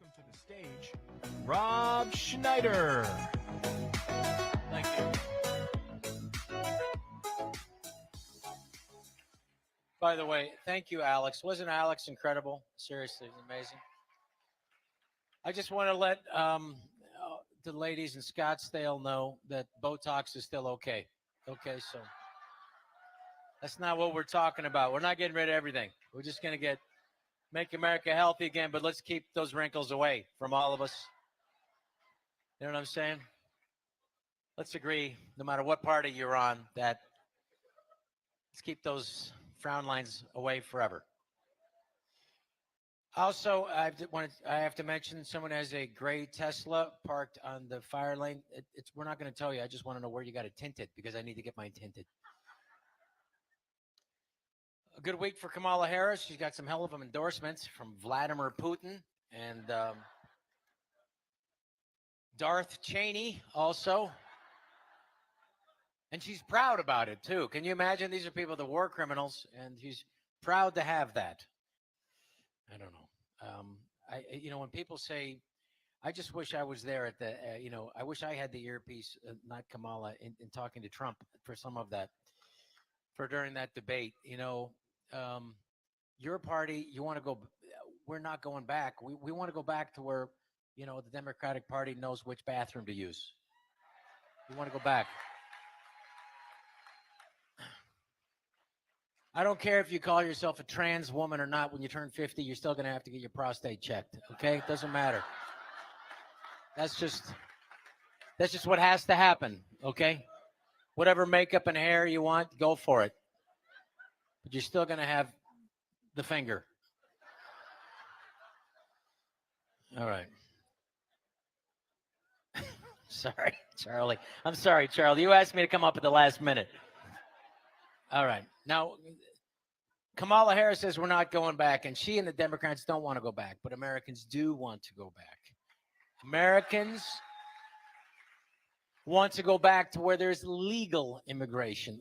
welcome to the stage, Rob Schneider. Thank you. By the way, thank you, Alex. Wasn't Alex incredible? Seriously, amazing. I just want to let the ladies in Scottsdale know that Botox is still okay. Okay, so that's not what we're talking about. We're not getting rid of everything. We're just going to make America healthy again, but let's keep those wrinkles away from all of us. You know what I'm saying? Let's agree, no matter what party you're on, that let's keep those frown lines away forever. Also, I have to mention someone has a gray Tesla parked on the fire lane. We're not going to tell you. I just want to know where you got it tinted because I need to get mine tinted. A good week for Kamala Harris. She's got some hell of endorsements from Vladimir Putin and Darth Cheney also. And she's proud about it, too. Can you imagine? These are people that war criminals, and she's proud to have that. I don't know. When people say, I just wish I was there at the, I wish I had the earpiece, not Kamala, in talking to Trump for some of that, for during that debate. Your party, you want to go, we're not going back. We want to go back to where, the Democratic Party knows which bathroom to use. We want to go back. I don't care if you call yourself a trans woman or not. When you turn 50, you're still going to have to get your prostate checked. Okay? It doesn't matter. That's just what has to happen. Okay? Whatever makeup and hair you want, go for it. But you're still going to have the finger. All right. Sorry, Charlie. I'm sorry, Charlie. You asked me to come up at the last minute. All right. Now, Kamala Harris says we're not going back, and she and the Democrats don't want to go back, but Americans do want to go back. Americans want to go back to where there's legal immigration,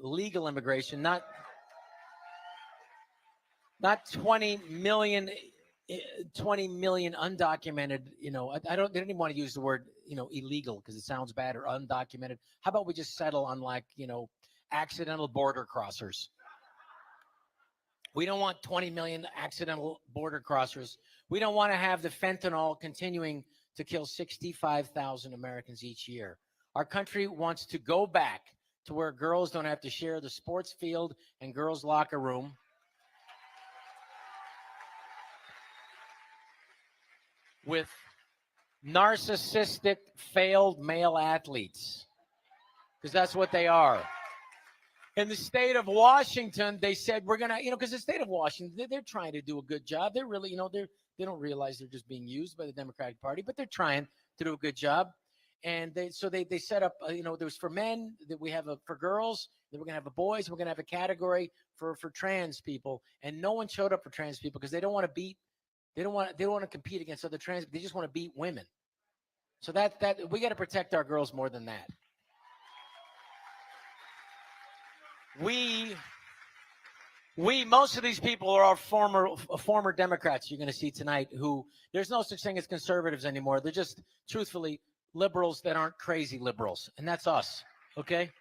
not 20 million undocumented, they don't even want to use the word, illegal because it sounds bad, or undocumented. How about we just settle on accidental border crossers? We don't want 20 million accidental border crossers. We don't want to have the fentanyl continuing to kill 65,000 Americans each year. Our country wants to go back to where girls don't have to share the sports field and girls' locker room. With narcissistic, failed male athletes, because that's what they are. In the state of Washington, they said we're gonna, because the state of Washington, they're trying to do a good job. They're really, they don't realize they're just being used by the Democratic Party, but they're trying to do a good job. And they set up, there was for men that we have for girls that we're gonna have boys. We're gonna have a category for trans people, and no one showed up for trans people because they don't want to beat. They don't want to compete against other trans. They just want to beat women. So that we got to protect our girls more than that. We most of these people are our former Democrats you're going to see tonight, who there's no such thing as conservatives anymore. They're just truthfully liberals that aren't crazy liberals, and that's us. Okay,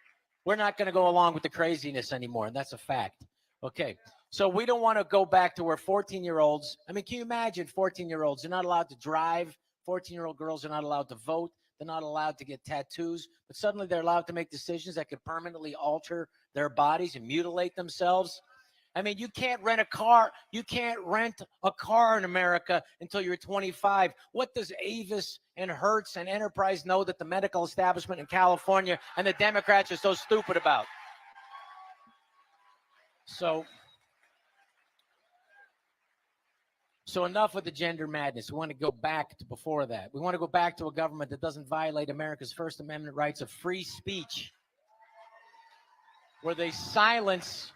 we're not going to go along with the craziness anymore, and that's a fact. Okay, so we don't want to go back to where 14-year-olds, I mean, can you imagine 14-year-olds? They're not allowed to drive. 14-year-old girls are not allowed to vote. They're not allowed to get tattoos, but suddenly they're allowed to make decisions that could permanently alter their bodies and mutilate themselves. I mean, you can't rent a car. You can't rent a car in America until you're 25. What does Avis and Hertz and Enterprise know that the medical establishment in California and the Democrats are so stupid about? So enough with the gender madness. We want to go back to before that. We want to go back to a government that doesn't violate America's First Amendment rights of free speech, where they silence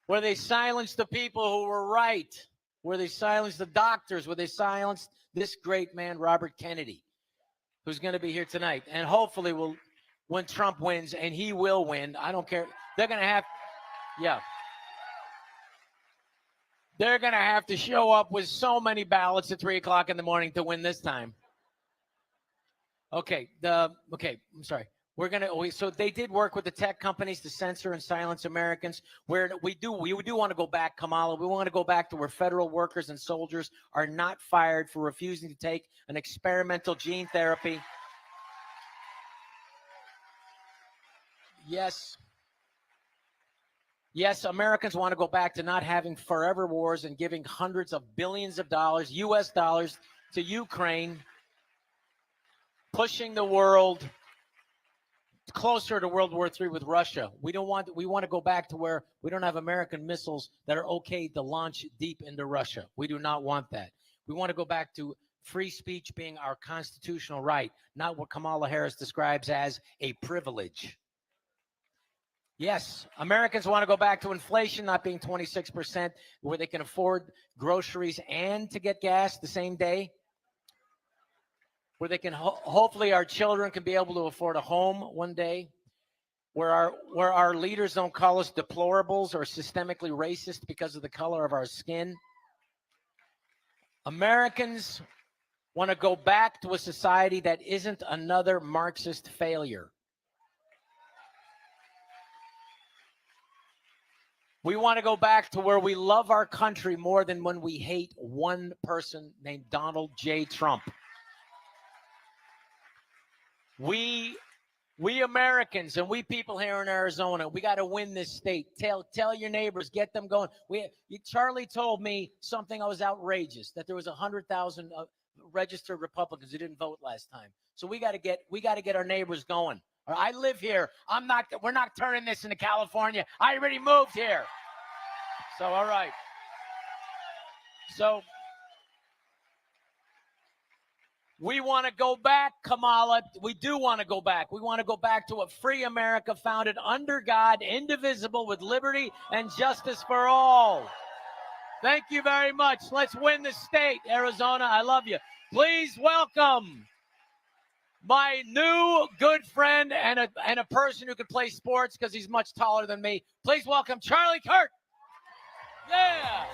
the people who were right, where they silence the doctors, where they silence this great man, Robert Kennedy, who's going to be here tonight. And hopefully when Trump wins, and he will win, I don't care. They're going to have, yeah. They're going to have to show up with so many ballots at 3 o'clock in the morning to win this time. Okay, I'm sorry. So they did work with the tech companies to censor and silence Americans. Where we do want to go back, Kamala. We want to go back to where federal workers and soldiers are not fired for refusing to take an experimental gene therapy. Yes. Yes, Americans want to go back to not having forever wars and giving hundreds of billions of dollars, U.S. dollars, to Ukraine, pushing the world closer to World War III with Russia. We want to go back to where we don't have American missiles that are okay to launch deep into Russia. We do not want that. We want to go back to free speech being our constitutional right, not what Kamala Harris describes as a privilege. Yes, Americans want to go back to inflation not being 26%, where they can afford groceries and to get gas the same day, where they can hopefully our children can be able to afford a home one day, where our leaders don't call us deplorables or systemically racist because of the color of our skin. Americans want to go back to a society that isn't another Marxist failure. We want to go back to where we love our country more than when we hate one person named Donald J. Trump. We Americans and we people here in Arizona, we got to win this state. Tell your neighbors, get them going. Charlie told me something that was outrageous, that there was 100,000 registered Republicans who didn't vote last time. So we got to get our neighbors going. I live here. We're not turning this into California. I already moved here. So, all right. So we want to go back, Kamala. We do want to go back. We want to go back to a free America founded under God, indivisible, with liberty and justice for all. Thank you very much. Let's win the state, Arizona. I love you. Please welcome my new good friend and a person who can play sports because he's much taller than me. Please welcome Charlie Kirk. Yeah.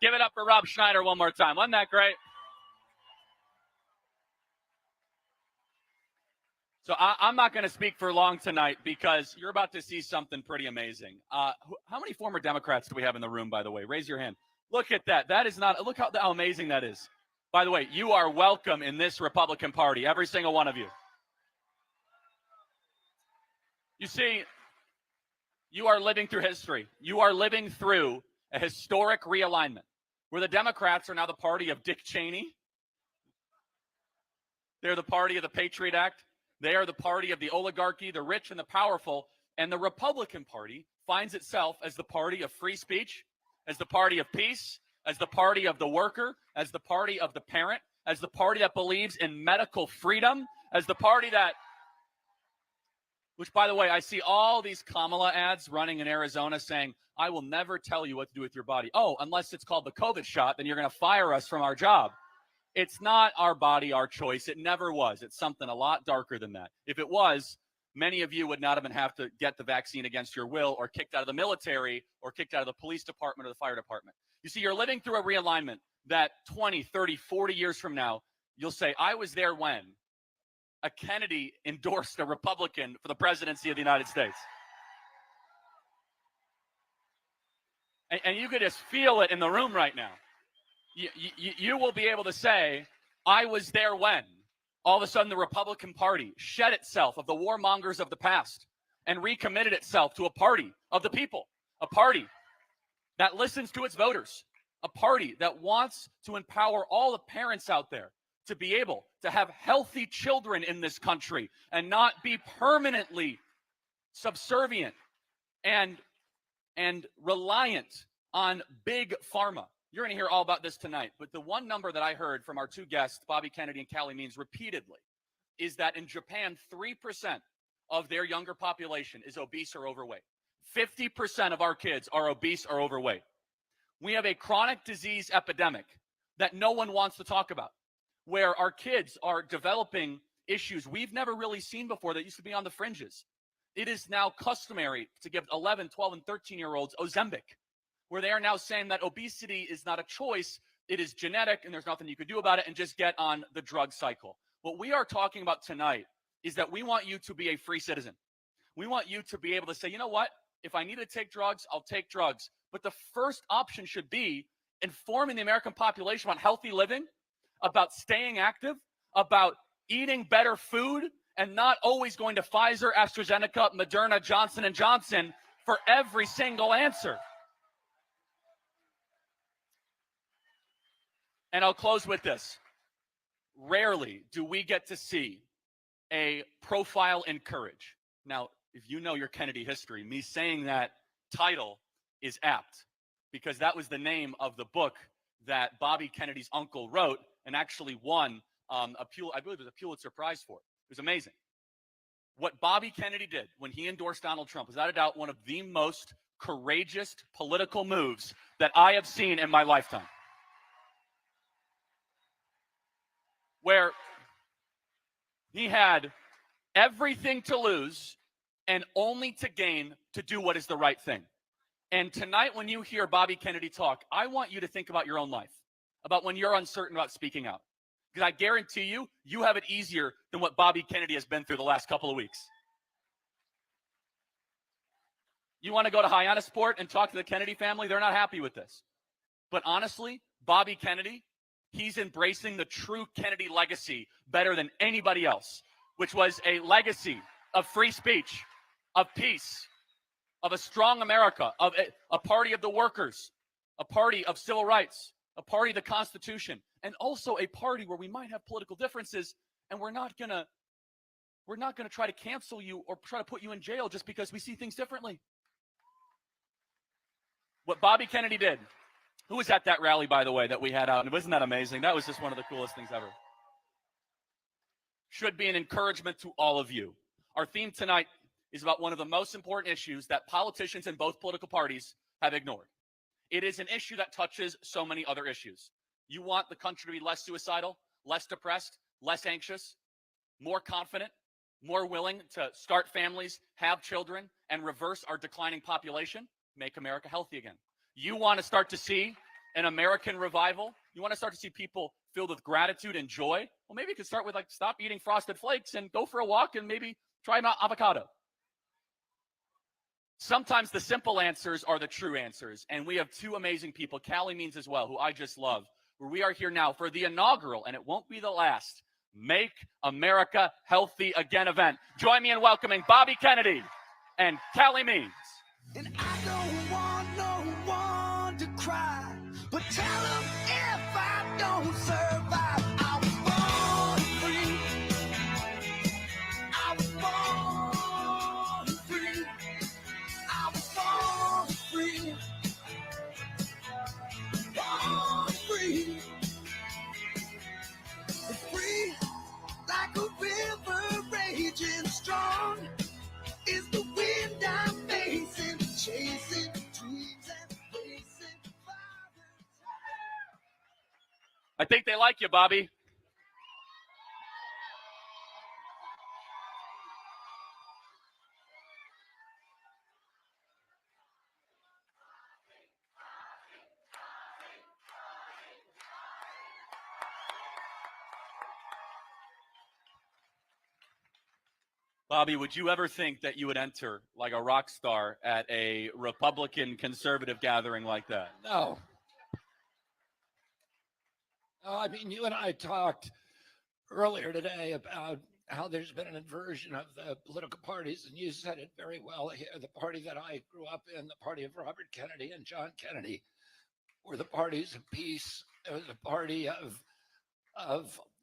Give it up for Rob Schneider one more time. Wasn't that great? So I'm not going to speak for long tonight because you're about to see something pretty amazing. How many former Democrats do we have in the room, by the way? Raise your hand. Look at that. That is not – look how amazing that is. By the way, you are welcome in this Republican Party, every single one of you. You see, you are living through history. You are living through a historic realignment where the Democrats are now the party of Dick Cheney. They're the party of the Patriot Act. They are the party of the oligarchy, the rich and the powerful. And the Republican Party finds itself as the party of free speech, as the party of peace, as the party of the worker, as the party of the parent, as the party that believes in medical freedom, as the party that, which, by the way, I see all these Kamala ads running in Arizona saying, I will never tell you what to do with your body. Oh, unless it's called the COVID shot, then you're going to fire us from our job. It's not our body, our choice. It never was. It's something a lot darker than that. If it was, many of you would not even have to get the vaccine against your will or kicked out of the military or kicked out of the police department or the fire department. You see, you're living through a realignment that 20, 30, 40 years from now, you'll say, I was there when a Kennedy endorsed a Republican for the presidency of the United States. And you could just feel it in the room right now. You will be able to say, I was there when all of a sudden the Republican Party shed itself of the warmongers of the past and recommitted itself to a party of the people, a party that listens to its voters, a party that wants to empower all the parents out there to be able to have healthy children in this country and not be permanently subservient and reliant on big pharma. You're going to hear all about this tonight, but the one number that I heard from our two guests, Bobby Kennedy and Callie Means, repeatedly, is that in Japan, 3% of their younger population is obese or overweight. 50% of our kids are obese or overweight. We have a chronic disease epidemic that no one wants to talk about, where our kids are developing issues we've never really seen before that used to be on the fringes. It is now customary to give 11, 12, and 13-year-olds Ozempic, where they are now saying that obesity is not a choice, it is genetic, and there's nothing you could do about it, and just get on the drug cycle. What we are talking about tonight is that we want you to be a free citizen. We want you to be able to say, you know what? If I need to take drugs, I'll take drugs. But the first option should be informing the American population about healthy living, about staying active, about eating better food, and not always going to Pfizer, AstraZeneca, Moderna, Johnson & Johnson for every single answer. And I'll close with this. Rarely do we get to see a profile in courage. Now, if you know your Kennedy history, me saying that title is apt, because that was the name of the book that Bobby Kennedy's uncle wrote and actually won I believe it was a Pulitzer Prize for. It was amazing. What Bobby Kennedy did when he endorsed Donald Trump was, without a doubt, one of the most courageous political moves that I have seen in my lifetime. Where he had everything to lose and only to gain to do what is the right thing. And tonight, when you hear Bobby Kennedy talk, I want you to think about your own life, about when you're uncertain about speaking out. Because I guarantee you, you have it easier than what Bobby Kennedy has been through the last couple of weeks. You want to go to Hyannisport and talk to the Kennedy family? They're not happy with this. But honestly, Bobby Kennedy, he's embracing the true Kennedy legacy better than anybody else, which was a legacy of free speech, of peace, of a strong America, of a party of the workers, a party of civil rights, a party of the Constitution, and also a party where we might have political differences, and we're not gonna try to cancel you or try to put you in jail just because we see things differently. What Bobby Kennedy did, who was at that rally, by the way, that we had out, and wasn't that amazing? That was just one of the coolest things ever. Should be an encouragement to all of you. Our theme tonight is about one of the most important issues that politicians in both political parties have ignored. It is an issue that touches so many other issues. You want the country to be less suicidal, less depressed, less anxious, more confident, more willing to start families, have children, and reverse our declining population? Make America healthy again. You want to start to see an American revival? You want to start to see people filled with gratitude and joy? Well, maybe you could start with, like, stop eating Frosted Flakes and go for a walk and maybe try an avocado. Sometimes the simple answers are the true answers. And we have two amazing people, Callie Means as well, who I just love, where we are here now for the inaugural, and it won't be the last, Make America Healthy Again event. Join me in welcoming Bobby Kennedy and Callie Means. And I don't want no one to cry, but tell them if I don't survive, I was born free. I was born free. I was born free. Born free. Free like a river raging strong is the wind I'm facing, chasing dreams and facing violence. I think they like you, Bobby. Bobby, would you ever think that you would enter like a rock star at a Republican conservative gathering like that? No. I mean, you and I talked earlier today about how there's been an inversion of the political parties, and you said it very well here. The party that I grew up in, the party of Robert Kennedy and John Kennedy, were the parties of peace. It was a party of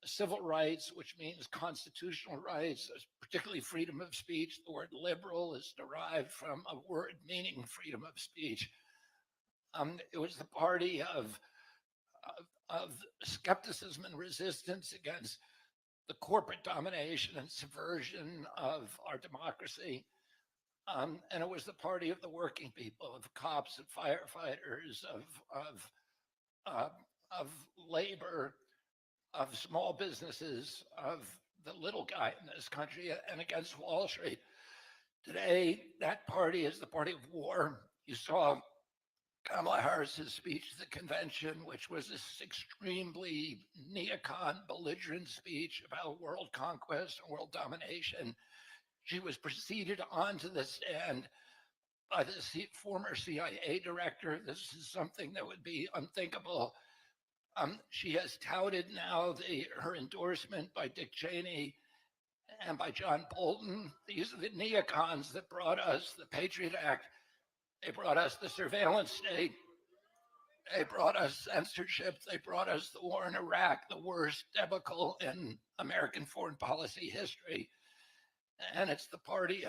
civil rights, which means constitutional rights, particularly freedom of speech. The word liberal is derived from a word meaning freedom of speech. It was the party of skepticism and resistance against the corporate domination and subversion of our democracy. And it was the party of the working people, of cops and firefighters, of labor, of small businesses, of the little guy in this country, and against Wall Street. Today, that party is the party of war. You saw Kamala Harris's speech at the convention, which was this extremely neocon, belligerent speech about world conquest and world domination. She was preceded onto the stand by the former CIA director. This is something that would be unthinkable. She has touted now her endorsement by Dick Cheney and by John Bolton. These are the neocons that brought us the Patriot Act. They brought us the surveillance state. They brought us censorship. They brought us the war in Iraq, the worst debacle in American foreign policy history. And it's the party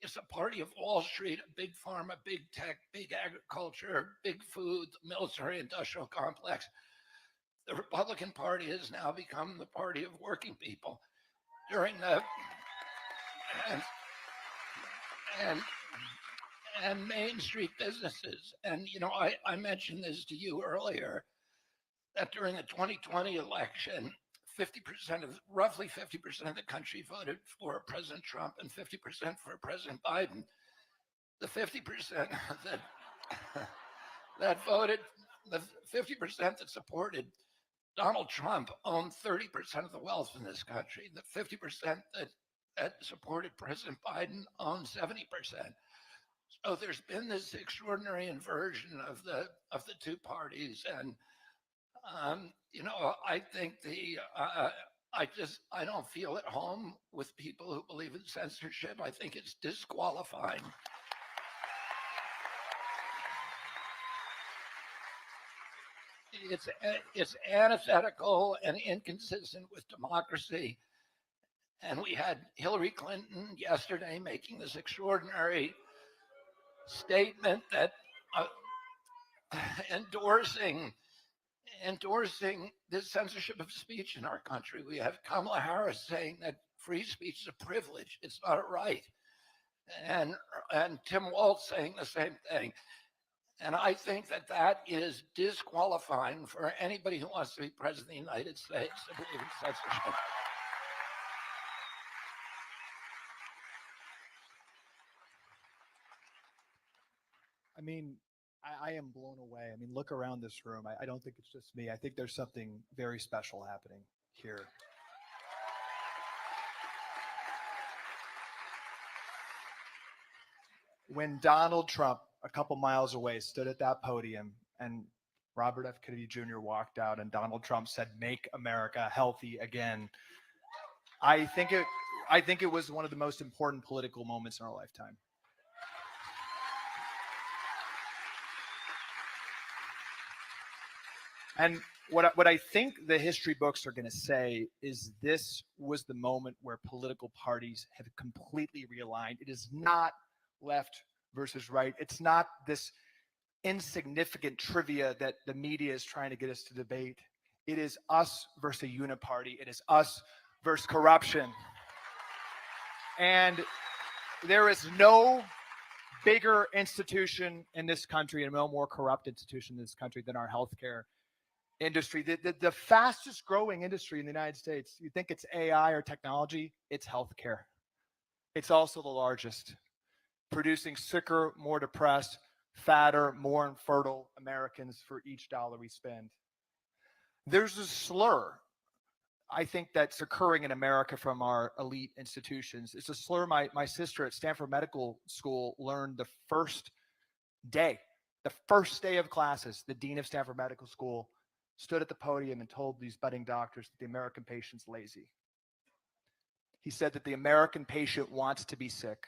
it's a party of Wall Street, big pharma, big tech, big agriculture, big food, military industrial complex. The Republican Party has now become the party of working people. During the and Main Street businesses. And you know, I mentioned this to you earlier, that during the 2020 election, roughly 50% of the country voted for President Trump and 50% for President Biden. The 50% that voted, the 50% that supported Donald Trump owned 30% of the wealth in this country. The 50% that supported President Biden owned 70%. So there's been this extraordinary inversion of the two parties, and you know, I think I don't feel at home with people who believe in censorship. I think it's disqualifying. It's antithetical and inconsistent with democracy. And we had Hillary Clinton yesterday making this extraordinary statement that endorsing this censorship of speech in our country. We have Kamala Harris saying that free speech is a privilege, it's not a right. And Tim Walz saying the same thing. And I think that is disqualifying for anybody who wants to be president of the United States to believe in censorship. I mean, I am blown away. I mean, look around this room. I don't think it's just me. I think there's something very special happening here. When Donald Trump, a couple miles away, stood at that podium and Robert F. Kennedy Jr. walked out and Donald Trump said, "Make America healthy again," I think it was one of the most important political moments in our lifetime. And what I think the history books are going to say is this was the moment where political parties have completely realigned. It is not left versus right. It's not this insignificant trivia that the media is trying to get us to debate. It is us versus a uniparty. It is us versus corruption. And there is no bigger institution in this country and no more corrupt institution in this country than our healthcare industry. The fastest growing industry in the United States, you think it's AI or technology, it's healthcare. It's also the largest, producing sicker, more depressed, fatter, more infertile Americans for each dollar we spend. There's a slur, I think, that's occurring in America from our elite institutions. It's a slur my sister at Stanford Medical School learned the first day of classes. The dean of Stanford Medical School stood at the podium and told these budding doctors that the American patient's lazy. He said that the American patient wants to be sick,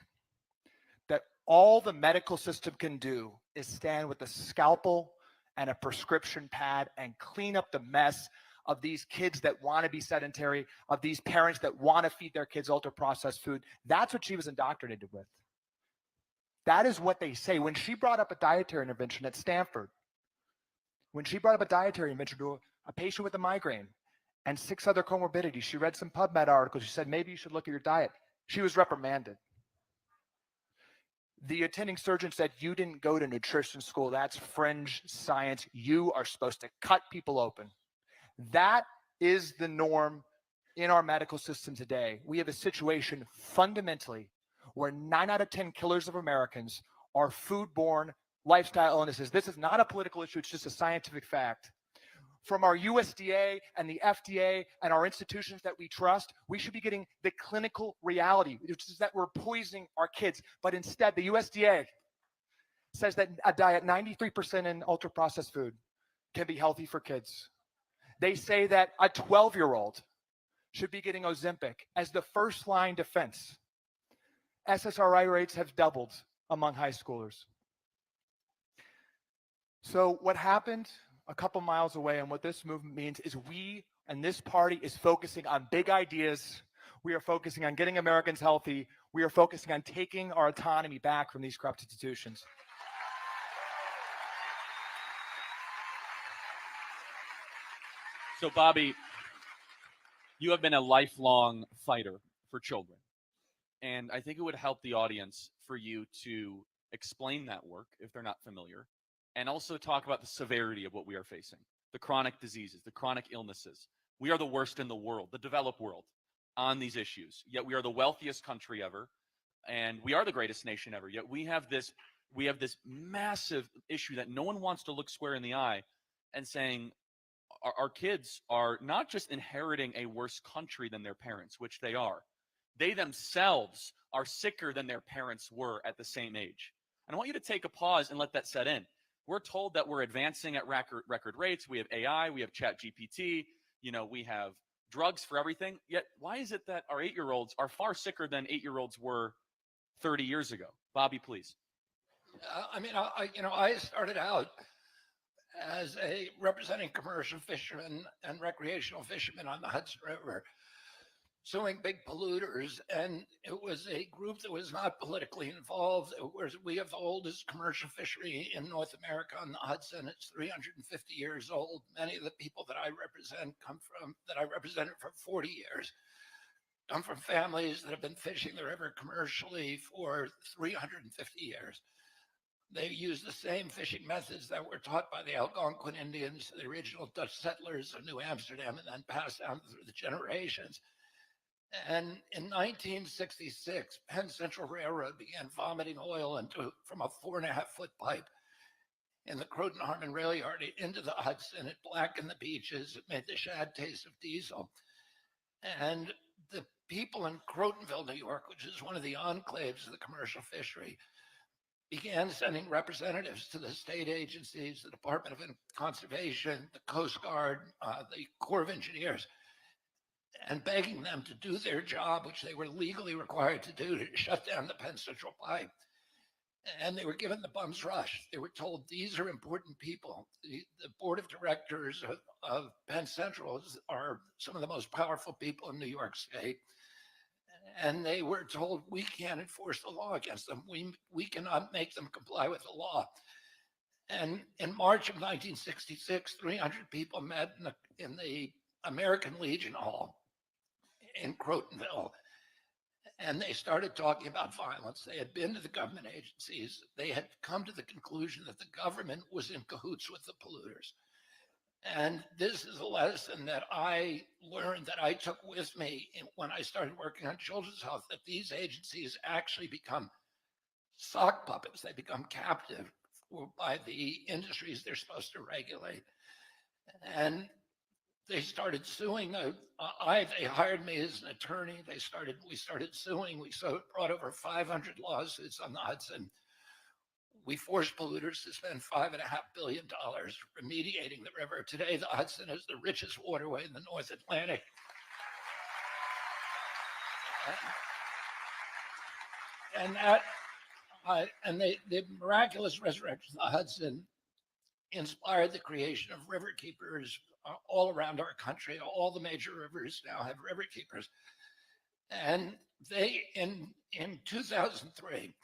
that all the medical system can do is stand with a scalpel and a prescription pad and clean up the mess of these kids that want to be sedentary, of these parents that want to feed their kids ultra-processed food. That's what she was indoctrinated with. That is what they say. When she brought up a dietary intervention at Stanford, when she brought up a dietary intervention to a patient with a migraine and 6 other comorbidities, she read some PubMed articles. She said, maybe you should look at your diet. She was reprimanded. The attending surgeon said, "You didn't go to nutrition school. That's fringe science. You are supposed to cut people open." That is the norm in our medical system today. We have a situation fundamentally where 9 out of 10 killers of Americans are foodborne lifestyle illnesses. This is not a political issue, it's just a scientific fact. From our USDA and the FDA and our institutions that we trust, we should be getting the clinical reality, which is that we're poisoning our kids. But instead, the USDA says that a diet 93% in ultra processed food can be healthy for kids. They say that a 12-year-old should be getting Ozempic as the first line defense. SSRI rates have doubled among high schoolers. So what happened a couple miles away and what this movement means is we and this party is focusing on big ideas. We are focusing on getting Americans healthy. We are focusing on taking our autonomy back from these corrupt institutions. So, Bobby, you have been a lifelong fighter for children. And I think it would help the audience for you to explain that work if they're not familiar, and also talk about the severity of what we are facing, the chronic diseases, the chronic illnesses. We are the worst in the world, the developed world, on these issues. Yet we are the wealthiest country ever, and we are the greatest nation ever. Yet we have this massive issue that no one wants to look square in the eye and saying our kids are not just inheriting a worse country than their parents, which they are. They themselves are sicker than their parents were at the same age. And I want you to take a pause and let that set in. We're told that we're advancing at record rates. We have AI, we have ChatGPT, we have drugs for everything. Yet why is it that our 8-year-olds are far sicker than 8-year-olds were 30 years ago? Bobby, please. I started out as a representing commercial fishermen and recreational fishermen on the Hudson River, suing big polluters, and it was a group that was not politically involved. We have the oldest commercial fishery in North America on the Hudson. It's 350 years old. Many of the people that I represented for 40 years, come from families that have been fishing the river commercially for 350 years. They use the same fishing methods that were taught by the Algonquin Indians, the original Dutch settlers of New Amsterdam, and then passed down through the generations. And in 1966, Penn Central Railroad began vomiting oil from a 4.5-foot pipe in the Croton Harmon Rail Yard into the Hudson. It blackened the beaches. It made the shad taste of diesel. And the people in Crotonville, New York, which is one of the enclaves of the commercial fishery, began sending representatives to the state agencies, the Department of Conservation, the Coast Guard, the Corps of Engineers, and begging them to do their job, which they were legally required to do, to shut down the Penn Central pipe. And they were given the bum's rush. They were told, these are important people. The board of directors of Penn Central are some of the most powerful people in New York State. And they were told, we can't enforce the law against them. We cannot make them comply with the law. And in March of 1966, 300 people met in the American Legion Hall in Crotonville. And they started talking about violence. They had been to the government agencies. They had come to the conclusion that the government was in cahoots with the polluters. And this is a lesson that I learned, that I took with me when I started working on children's health, that these agencies actually become sock puppets. They become captive by the industries they're supposed to regulate. And they started suing. They hired me as an attorney. We started suing. We brought over 500 lawsuits on the Hudson. We forced polluters to spend $5.5 billion remediating the river. Today, the Hudson is the richest waterway in the North Atlantic. The miraculous resurrection of the Hudson inspired the creation of river keepers all around our country. All the major rivers now have river keepers. And in 2003,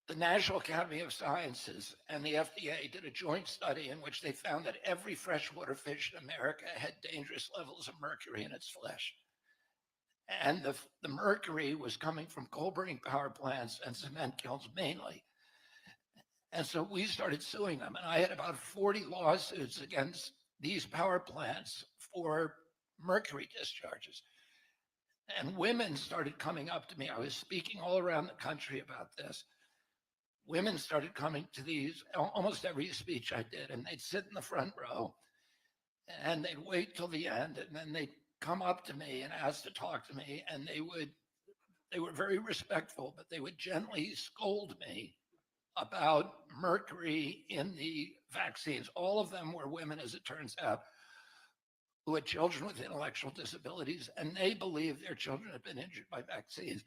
the National Academy of Sciences and the FDA did a joint study in which they found that every freshwater fish in America had dangerous levels of mercury in its flesh. And the mercury was coming from coal burning power plants and cement kilns mainly. And so we started suing them. And I had about 40 lawsuits against these power plants for mercury discharges. And women started coming up to me. I was speaking all around the country about this. Women started coming to these, almost every speech I did, and they'd sit in the front row and they'd wait till the end, and then they'd come up to me and ask to talk to me, and they were very respectful, but they would gently scold me about mercury in the vaccines. All of them were women, as it turns out, who had children with intellectual disabilities, and they believed their children had been injured by vaccines.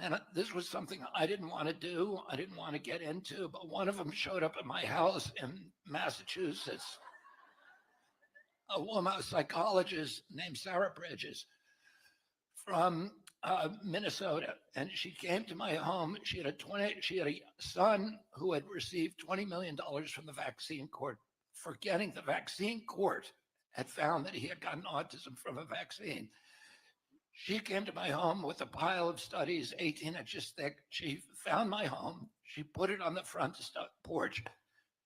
And this was something I didn't want to do. I didn't want to get into, but one of them showed up at my house in Massachusetts, a woman, a psychologist named Sarah Bridges from Minnesota, and she came to my home. She had a son who had received $20 million from the vaccine court for getting the vaccine court had found that he had gotten autism from a vaccine. She came to my home with a pile of studies, 18 inches thick. She found my home. She put it on the front porch.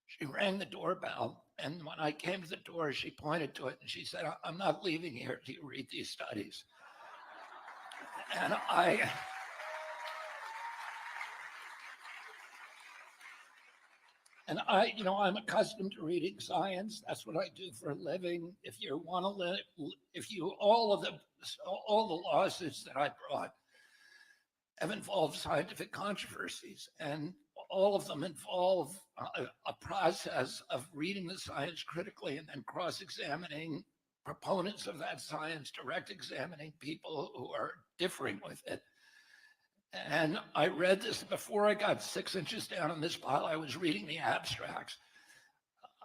She rang the doorbell. And when I came to the door, she pointed to it and she said, "I'm not leaving here till you read these studies." And I'm accustomed to reading science. That's what I do for a living. If you want to live, all the lawsuits that I brought have involved scientific controversies, and all of them involve a process of reading the science critically and then cross-examining proponents of that science, direct examining people who are differing with it. And I read this before I got 6 inches down on this pile. I was reading the abstracts.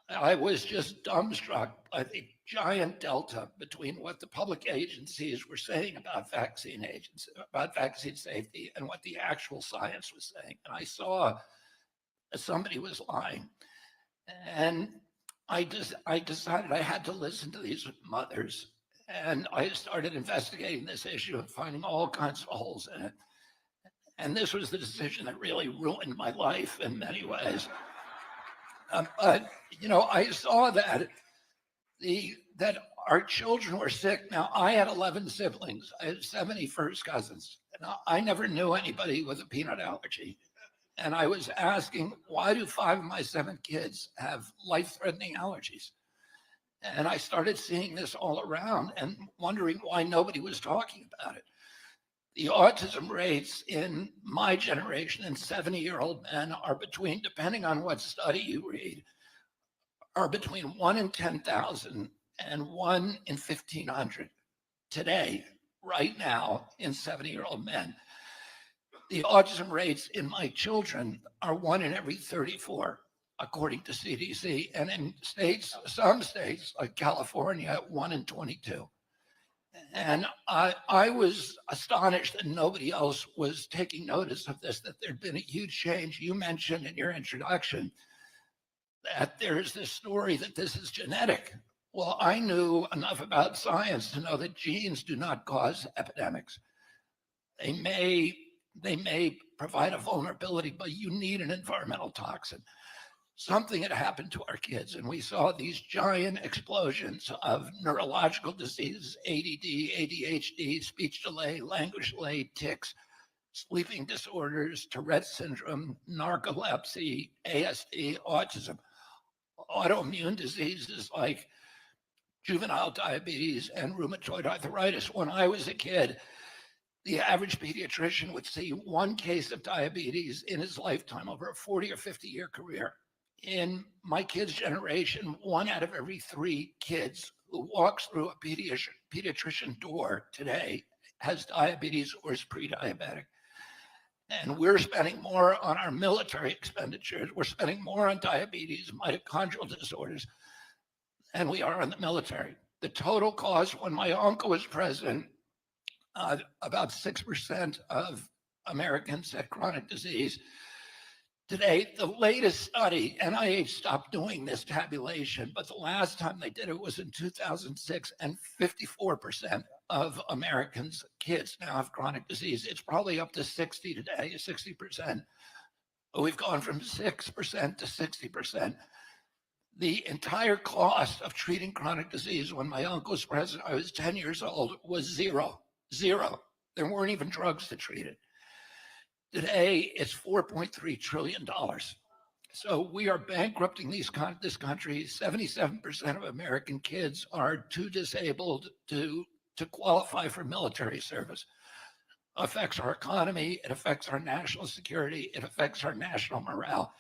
I was just dumbstruck by the giant delta between what the public agencies were saying about vaccine safety and what the actual science was saying. And I saw that somebody was lying. And I decided I had to listen to these mothers. And I started investigating this issue and finding all kinds of holes in it. And this was the decision that really ruined my life in many ways. But I saw that that our children were sick. Now, I had 11 siblings. I had 70 first cousins. And I never knew anybody with a peanut allergy. And I was asking, why do 5 of my 7 kids have life-threatening allergies? And I started seeing this all around and wondering why nobody was talking about it. The autism rates in my generation and 70-year-old men are between, depending on what study you read, are between 1 in 10,000 and 1 in 1,500 today, right now, in 70-year-old men. The autism rates in my children are 1 in every 34, according to CDC, and in some states like California, 1 in 22. And I was astonished that nobody else was taking notice of this, that there'd been a huge change. You mentioned in your introduction that there's this story that this is genetic. Well, I knew enough about science to know that genes do not cause epidemics. They may provide a vulnerability, but you need an environmental toxin. Something had happened to our kids, and we saw these giant explosions of neurological diseases, ADD, ADHD, speech delay, language delay, tics, sleeping disorders, Tourette's syndrome, narcolepsy, ASD, autism, autoimmune diseases like juvenile diabetes and rheumatoid arthritis. When I was a kid, the average pediatrician would see 1 case of diabetes in his lifetime over a 40 or 50-year career. In my kids' generation, 1 out of every 3 kids who walks through a pediatrician door today has diabetes or is pre-diabetic. And we're spending more on our military expenditures. We're spending more on diabetes, mitochondrial disorders, than we are on the military. The total cost when my uncle was president, about 6% of Americans had chronic disease. Today, the latest study, NIH stopped doing this tabulation, but the last time they did it was in 2006, and 54% of Americans, kids now have chronic disease. It's probably up to 60 today, 60%. But we've gone from 6% to 60%. The entire cost of treating chronic disease when my uncle was president, I was 10 years old, was zero. There weren't even drugs to treat it. Today, it's $4.3 trillion. So we are bankrupting this country. 77% of American kids are too disabled to qualify for military service. It affects our economy. It affects our national security. It affects our national morale.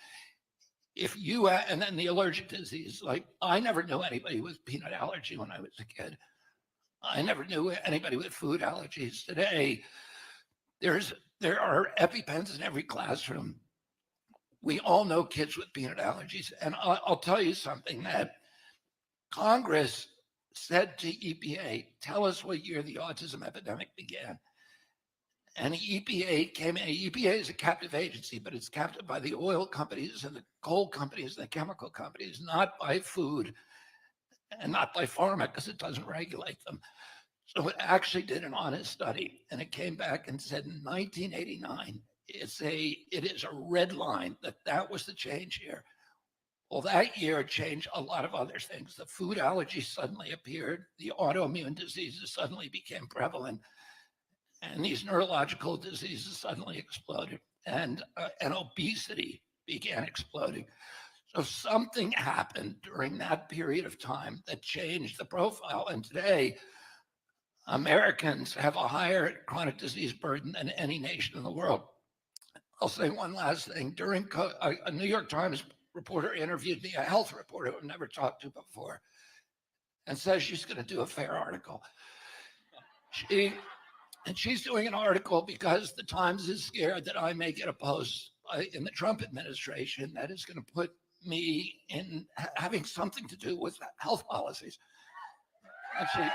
And then the allergic disease, like I never knew anybody with peanut allergy when I was a kid. I never knew anybody with food allergies. Today, there are EpiPens in every classroom. We all know kids with peanut allergies. And I'll tell you something, that Congress said to EPA, tell us what year the autism epidemic began. And EPA came in. EPA is a captive agency, but it's captive by the oil companies and the coal companies and the chemical companies, not by food and not by pharma, because it doesn't regulate them. So it actually did an honest study, and it came back and said in 1989, it is a red line that was the change year. Well, that year changed a lot of other things. The food allergies suddenly appeared, the autoimmune diseases suddenly became prevalent, and these neurological diseases suddenly exploded, and obesity began exploding. So something happened during that period of time that changed the profile, and today, Americans have a higher chronic disease burden than any nation in the world. I'll say one last thing. During a New York Times reporter interviewed me, a health reporter who I've never talked to before, and says she's going to do a fair article. She's doing an article because the Times is scared that I may get a post in the Trump administration that is going to put me in having something to do with health policies. Actually,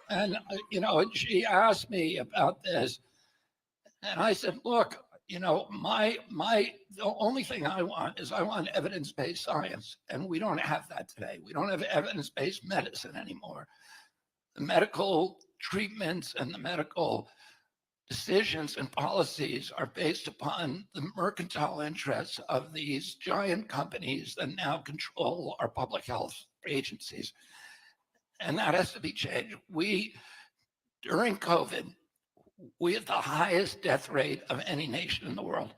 and she asked me about this, and I said, look, the only thing I want is I want evidence-based science, and we don't have that today. We don't have evidence-based medicine anymore. The medical treatments and the medical decisions and policies are based upon the mercantile interests of these giant companies that now control our public health agencies. And that has to be changed. During COVID, we had the highest death rate of any nation in the world,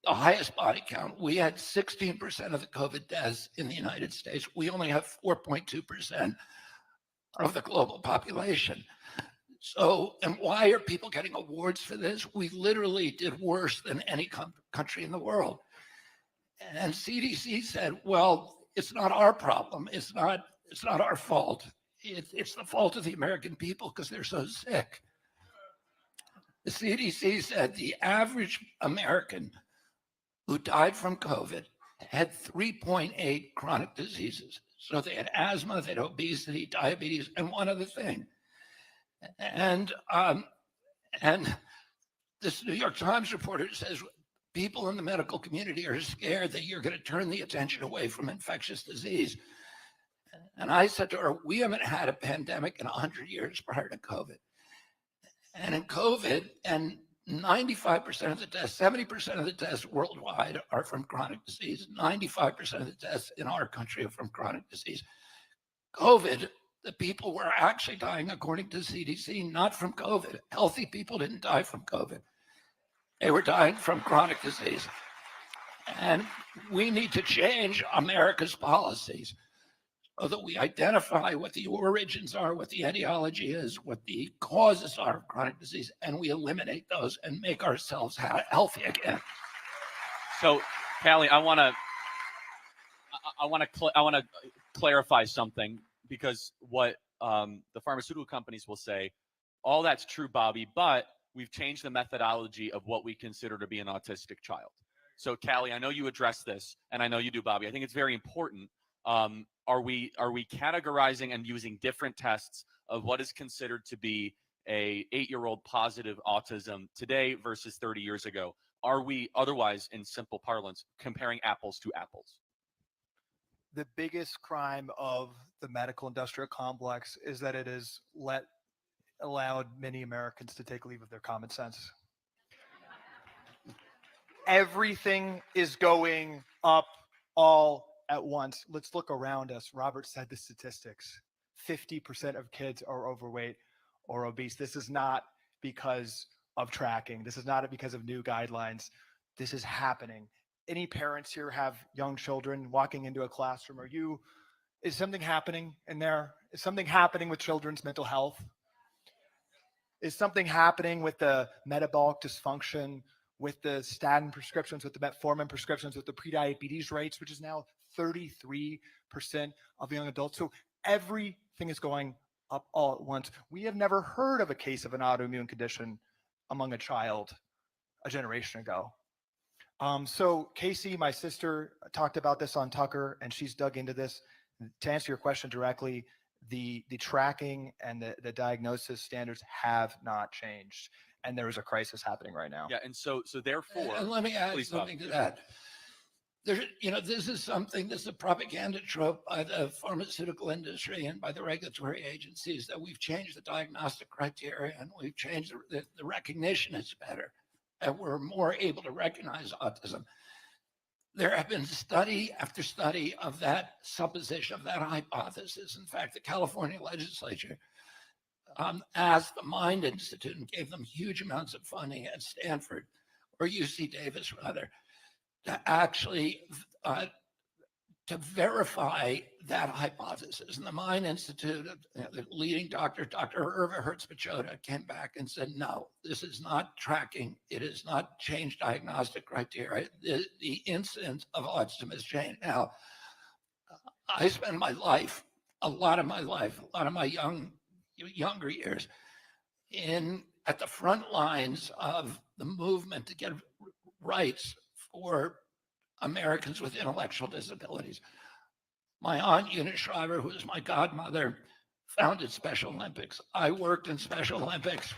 the highest body count. We had 16% of the COVID deaths in the United States. We only have 4.2% of the global population. So, and why are people getting awards for this? We literally did worse than any country in the world. And CDC said, well, it's not our problem. It's not our fault. It's the fault of the American people because they're so sick. The CDC said the average American who died from COVID had 3.8 chronic diseases. So they had asthma, they had obesity, diabetes, and one other thing. And this New York Times reporter says people in the medical community are scared that you're going to turn the attention away from infectious disease. And I said to her, we haven't had a pandemic in 100 years prior to COVID. And in COVID, and 95% of the deaths, 70% of the deaths worldwide are from chronic disease. 95% of the deaths in our country are from chronic disease. COVID, the people were actually dying, according to CDC, not from COVID. Healthy people didn't die from COVID. They were dying from chronic disease. And we need to change America's policies so that we identify what the origins are, what the etiology is, what the causes are of chronic disease, and we eliminate those and make ourselves healthy again. So, Callie, I want to clarify something, because what the pharmaceutical companies will say, all that's true, Bobby, but we've changed the methodology of what we consider to be an autistic child. So, Callie, I know you address this, and I know you do, Bobby. I think it's very important Are we categorizing and using different tests of what is considered to be a 8-year-old positive autism today versus 30 years ago? Are we otherwise, in simple parlance, comparing apples to apples? The biggest crime of the medical industrial complex is that it has allowed many Americans to take leave of their common sense. Everything is going up all at once. Let's look around us. Robert said the statistics. 50% of kids are overweight or obese. This is not because of tracking. This is not because of new guidelines. This is happening. Any parents here have young children walking into a classroom? Is something happening in there? Is something happening with children's mental health? Is something happening with the metabolic dysfunction, with the statin prescriptions, with the metformin prescriptions, with the prediabetes rates, which is now 33% of young adults? So everything is going up all at once. We have never heard of a case of an autoimmune condition among a child a generation ago. So Casey, my sister, talked about this on Tucker, and she's dug into this. To answer your question directly, the tracking and the diagnosis standards have not changed, and there is a crisis happening right now. Yeah, and so therefore, And let me add please, Bob. something to that. This is a propaganda trope by the pharmaceutical industry and by the regulatory agencies that we've changed the diagnostic criteria and we've changed the recognition is better, and we're more able to recognize autism. There have been study after study of that supposition, of that hypothesis. In fact, the California legislature asked the Mind Institute and gave them huge amounts of funding at Stanford, or UC Davis rather, to actually to verify that hypothesis. And the Mind Institute, the leading doctor, Dr. Irva Hertz-Pichota, came back and said, no, this is not tracking. It is not changed diagnostic criteria. The incidence of autism has changed. Now, I spend my life, a lot of my younger years at the front lines of the movement to get rights for Americans with intellectual disabilities. My aunt Eunice Shriver, who is my godmother, founded Special Olympics. I worked in Special Olympics.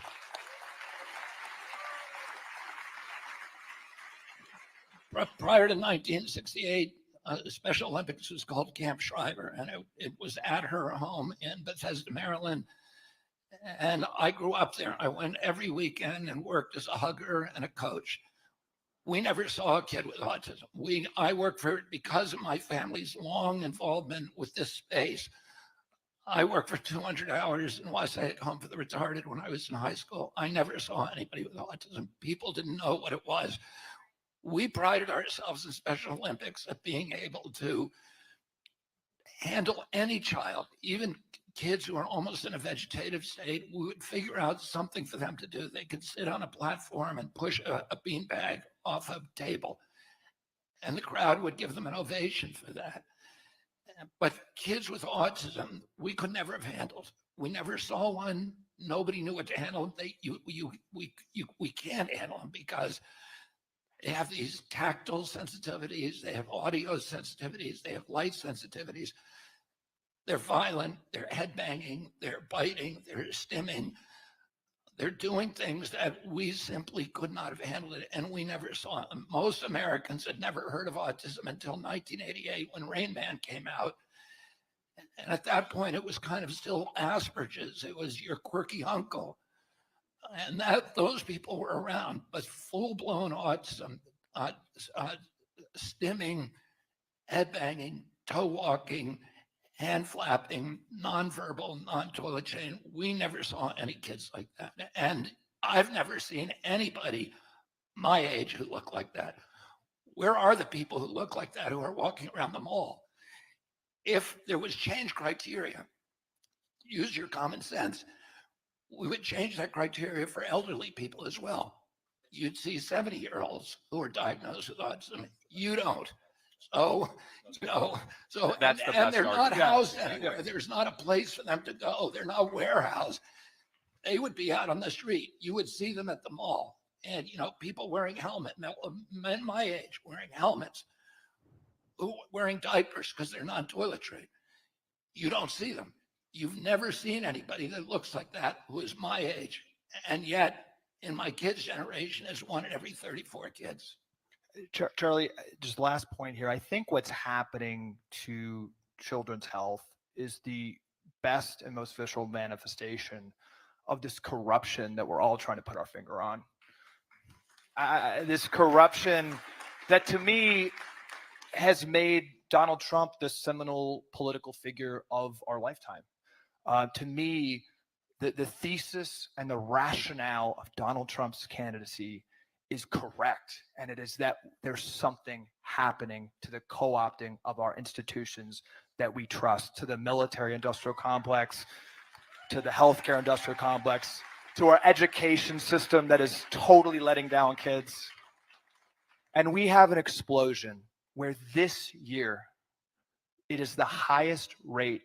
Prior to 1968, Special Olympics was called Camp Shriver, and it was at her home in Bethesda, Maryland. And I grew up there. I went every weekend and worked as a hugger and a coach. We never saw a kid with autism. I worked for it because of my family's long involvement with this space. I worked for 200 hours in Wasatch Home for the Retarded when I was in high school. I never saw anybody with autism. People didn't know what it was. We prided ourselves in Special Olympics at being able to handle any child, even kids who are almost in a vegetative state. We would figure out something for them to do. They could sit on a platform and push a beanbag off a table, and the crowd would give them an ovation for that. But kids with autism, we could never have handled. We never saw one. Nobody knew what to handle. We can't handle them because they have these tactile sensitivities, they have audio sensitivities, they have light sensitivities. They're violent, they're headbanging, they're biting, they're stimming. They're doing things that we simply could not have handled it, and we never saw them. Most Americans had never heard of autism until 1988 when Rain Man came out. And at that point, it was kind of still Asperger's. It was your quirky uncle. And those people were around, but full-blown autism, stimming, headbanging, toe walking, hand flapping, nonverbal, non-toilet chain. We never saw any kids like that. And I've never seen anybody my age who look like that. Where are the people who look like that who are walking around the mall? If there was change criteria, use your common sense, we would change that criteria for elderly people as well. You'd see 70-year-olds who are diagnosed with autism. You don't. So That's the and best they're not argument. housed anywhere. There's not a place for them to go. They're not warehoused. They would be out on the street. You would see them at the mall, and people wearing helmets, men my age wearing helmets, who are wearing diapers because they're not toiletry. You don't see them. You've never seen anybody that looks like that who is my age. And yet, in my kids' generation, is 1 in every 34 kids. Charlie, just last point here. I think what's happening to children's health is the best and most visual manifestation of this corruption that we're all trying to put our finger on. This corruption that, to me, has made Donald Trump the seminal political figure of our lifetime. To me, the thesis and the rationale of Donald Trump's candidacy is correct. And it is that there's something happening to the co-opting of our institutions that we trust, to the military industrial complex, to the healthcare industrial complex, to our education system that is totally letting down kids. And we have an explosion where this year, it is the highest rate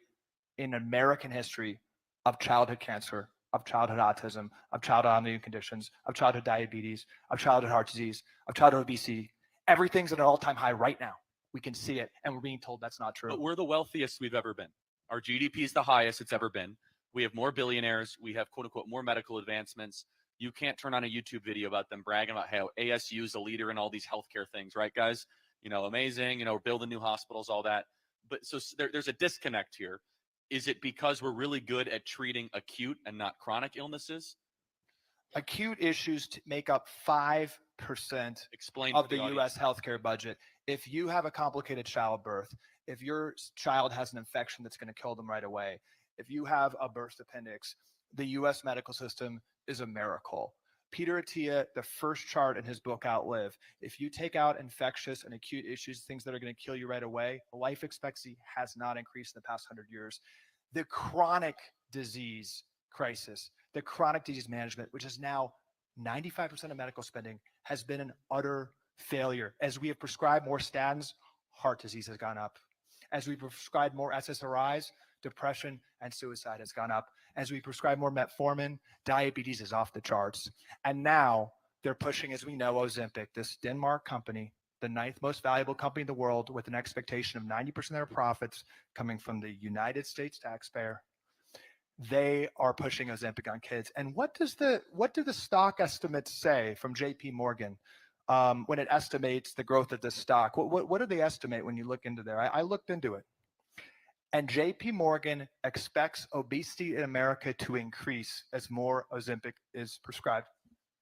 in American history of childhood cancer, of childhood autism, of childhood autoimmune conditions, of childhood diabetes, of childhood heart disease, of childhood obesity. Everything's at an all-time high right now. We can see it, and we're being told that's not true. But we're the wealthiest we've ever been. Our GDP is the highest it's ever been. We have more billionaires. We have, quote unquote, more medical advancements. You can't turn on a YouTube video about them bragging about how ASU is a leader in all these healthcare things, right, guys? You know, amazing. You know, we're building new hospitals, all that. But so there's a disconnect here. Is it because we're really good at treating acute and not chronic illnesses? Acute issues make up 5% Explain of for the audience. U.S. healthcare budget. If you have a complicated childbirth, if your child has an infection that's going to kill them right away, if you have a burst appendix, the U.S. medical system is a miracle. Peter Attia, the first chart in his book, Outlive, if you take out infectious and acute issues, things that are going to kill you right away, life expectancy has not increased in the past 100 years. The chronic disease crisis, the chronic disease management, which is now 95% of medical spending, has been an utter failure. As we have prescribed more statins, heart disease has gone up. As we prescribed more SSRIs, depression and suicide has gone up. As we prescribe more metformin, diabetes is off the charts. And now they're pushing, as we know, Ozempic, this Denmark company, the 9th most valuable company in the world, with an expectation of 90% of their profits coming from the United States taxpayer. They are pushing Ozempic on kids. And what do the stock estimates say from JP Morgan when it estimates the growth of the stock? What do they estimate when you look into there? I looked into it. And JP Morgan expects obesity in America to increase as more Ozempic is prescribed.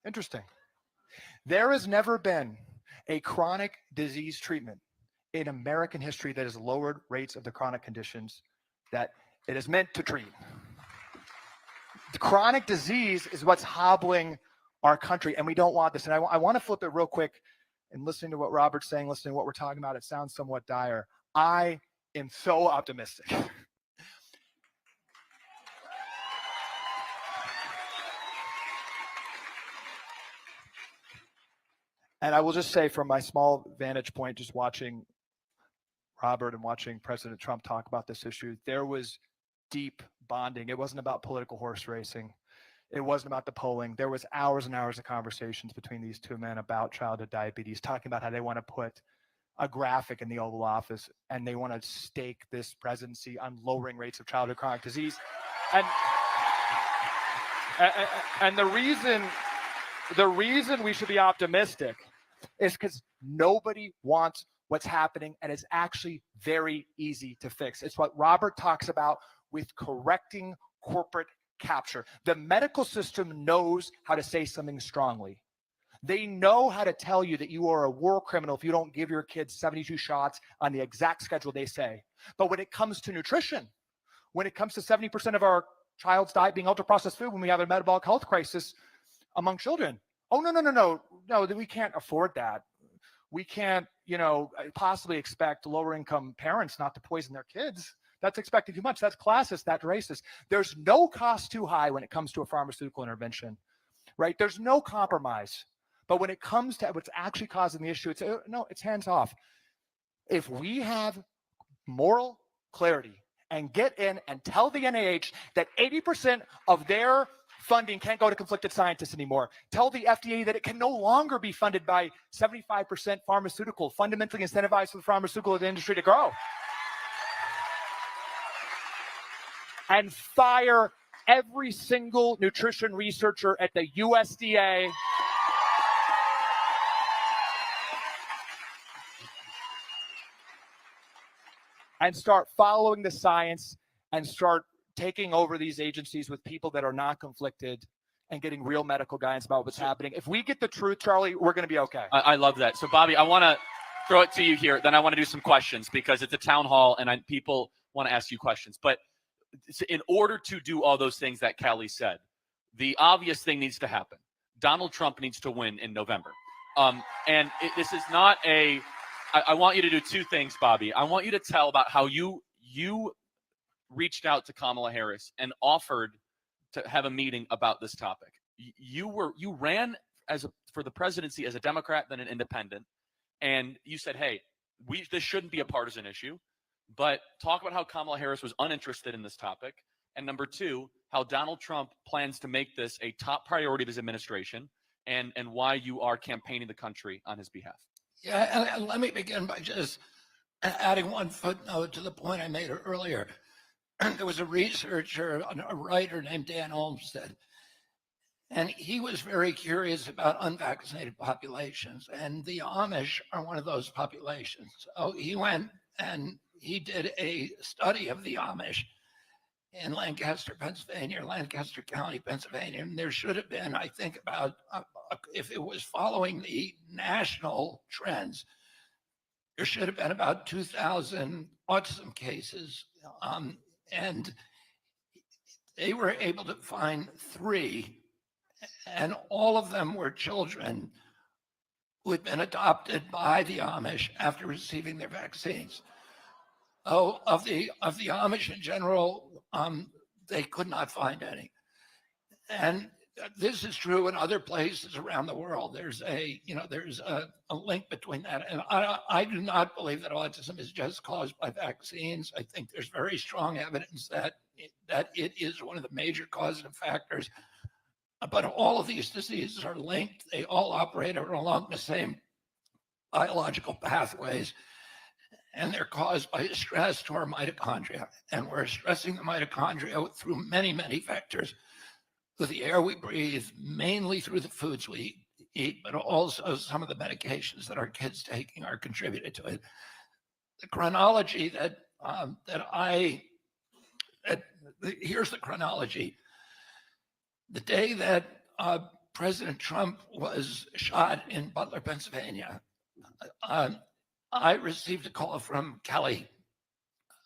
Interesting. There has never been a chronic disease treatment in American history that has lowered rates of the chronic conditions that it is meant to treat. The chronic disease is what's hobbling our country, and we don't want this. And I want to flip it real quick. And listening to what Robert's saying, listening to what we're talking about, it sounds somewhat dire. I am so optimistic. And I will just say, from my small vantage point, just watching Robert and watching President Trump talk about this issue, there was deep bonding. It wasn't about political horse racing. It wasn't about the polling. There was hours and hours of conversations between these two men about childhood diabetes, talking about how they want to put a graphic in the Oval Office and they want to stake this presidency on lowering rates of childhood chronic disease. And the reason we should be optimistic is because nobody wants what's happening, and it's actually very easy to fix. It's what Robert talks about with correcting corporate capture. The medical system knows how to say something strongly. They know how to tell you that you are a war criminal if you don't give your kids 72 shots on the exact schedule they say. But when it comes to nutrition, when it comes to 70% of our child's diet being ultra-processed food, when we have a metabolic health crisis among children, oh, no, we can't afford that. We can't, possibly expect lower-income parents not to poison their kids. That's expecting too much. That's classist. That's racist. There's no cost too high when it comes to a pharmaceutical intervention, right? There's no compromise. But when it comes to what's actually causing the issue, it's hands off. If we have moral clarity and get in and tell the NIH that 80% of their funding can't go to conflicted scientists anymore. Tell the FDA that it can no longer be funded by 75% pharmaceutical, fundamentally incentivized for the pharmaceutical industry to grow. And fire every single nutrition researcher at the USDA. And start following the science and start taking over these agencies with people that are not conflicted and getting real medical guidance about what's happening. If we get the truth, Charlie, we're going to be okay. I love that. So, Bobby, I want to throw it to you here. Then I want to do some questions because it's a town hall and people want to ask you questions. But in order to do all those things that Kelly said, the obvious thing needs to happen. Donald Trump needs to win in November. This is not a – I want you to do two things, Bobby. I want you to tell about how you reached out to Kamala Harris and offered to have a meeting about this topic. You ran for the presidency as a Democrat, then an independent, and you said, hey, this shouldn't be a partisan issue, but talk about how Kamala Harris was uninterested in this topic. And number two, how Donald Trump plans to make this a top priority of his administration and why you are campaigning the country on his behalf. Yeah, and let me begin by just adding one footnote to the point I made earlier. There was a researcher, a writer named Dan Olmsted, and he was very curious about unvaccinated populations, and the Amish are one of those populations. So he went and he did a study of the Amish in Lancaster, Pennsylvania, Lancaster County, Pennsylvania, and there should have been, I think, about, if it was following the national trends, there should have been about 2,000 autism cases, and they were able to find 3, and all of them were children who had been adopted by the Amish after receiving their vaccines. Oh, of the Amish in general, they could not find any. And this is true in other places around the world. There's a link between that. And I do not believe that autism is just caused by vaccines. I think there's very strong evidence that it is one of the major causative factors. But all of these diseases are linked. They all operate along the same biological pathways, and they're caused by stress to our mitochondria. And we're stressing the mitochondria through many, many vectors. Through the air we breathe, mainly through the foods we eat, but also some of the medications that our kids taking are contributed to it. The chronology here's the chronology. The day that President Trump was shot in Butler, Pennsylvania, I received a call from Kelly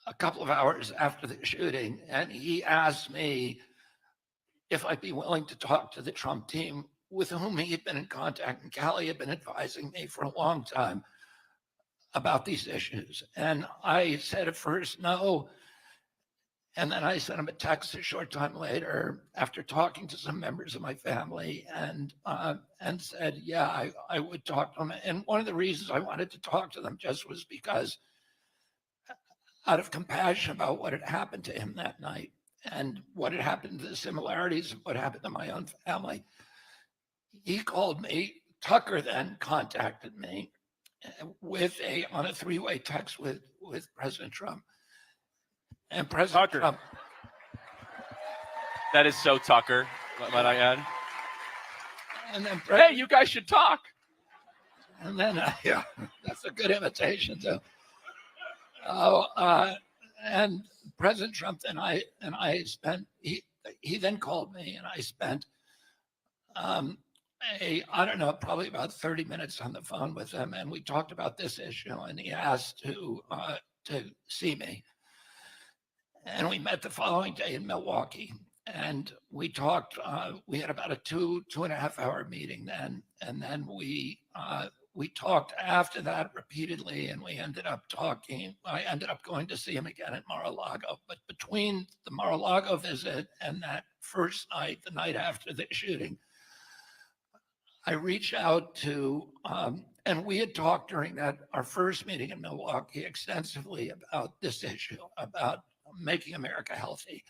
a couple of hours after the shooting, and he asked me if I'd be willing to talk to the Trump team with whom he had been in contact. And Kelly had been advising me for a long time about these issues. And I said at first, no. And then I sent him a text a short time later after talking to some members of my family and said, yeah, I would talk to them. And one of the reasons I wanted to talk to them just was because out of compassion about what had happened to him that night and what had happened, the similarities of what happened to my own family. He called me. Tucker then contacted me on a 3-way text with President Trump. And President Tucker. Trump. That is so Tucker, might I add. And then Hey, you guys should talk. And then, yeah, that's a good imitation too. And President Trump and I spent. He then called me, and I spent I don't know, probably about 30 minutes on the phone with him, and we talked about this issue. And he asked to see me, and we met the following day in Milwaukee, and we talked. We had about a 2.5 hour meeting then, and then we talked after that repeatedly, and we ended up talking. I ended up going to see him again at Mar-a-Lago. But between the Mar-a-Lago visit and that first night, the night after the shooting, I reached out to, and we had talked during our first meeting in Milwaukee extensively about this issue, about making America healthy.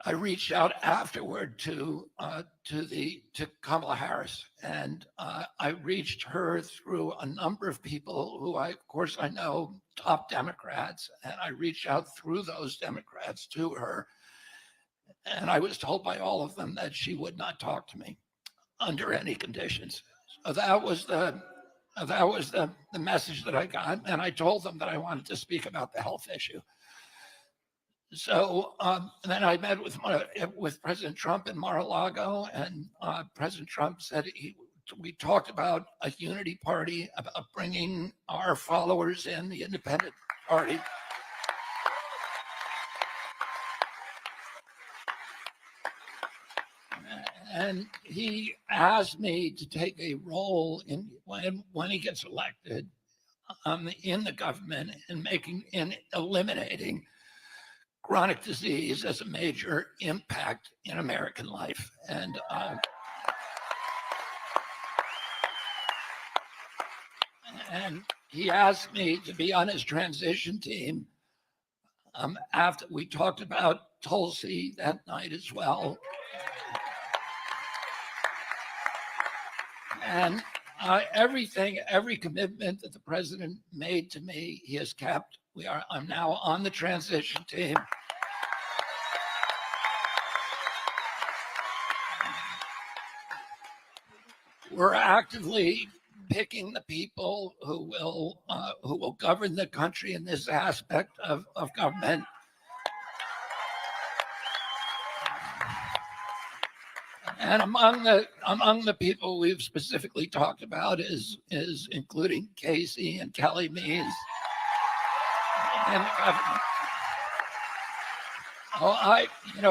I reached out afterward to Kamala Harris, and I reached her through a number of people who of course, I know top Democrats, and I reached out through those Democrats to her, and I was told by all of them that she would not talk to me under any conditions. So that was the message that I got, and I told them that I wanted to speak about the health issue. So then I met with President Trump in Mar-a-Lago, and President Trump said we talked about a unity party, about bringing our followers in, the independent party. And he asked me to take a role in when he gets elected in the government in eliminating chronic disease as a major impact in American life. And he asked me to be on his transition team. After we talked about Tulsi that night as well. And every commitment that the president made to me, he has kept. I'm now on the transition team. We're actively picking the people who will govern the country in this aspect of government. And among the people we've specifically talked about is including Casey and Kelly Means and the government.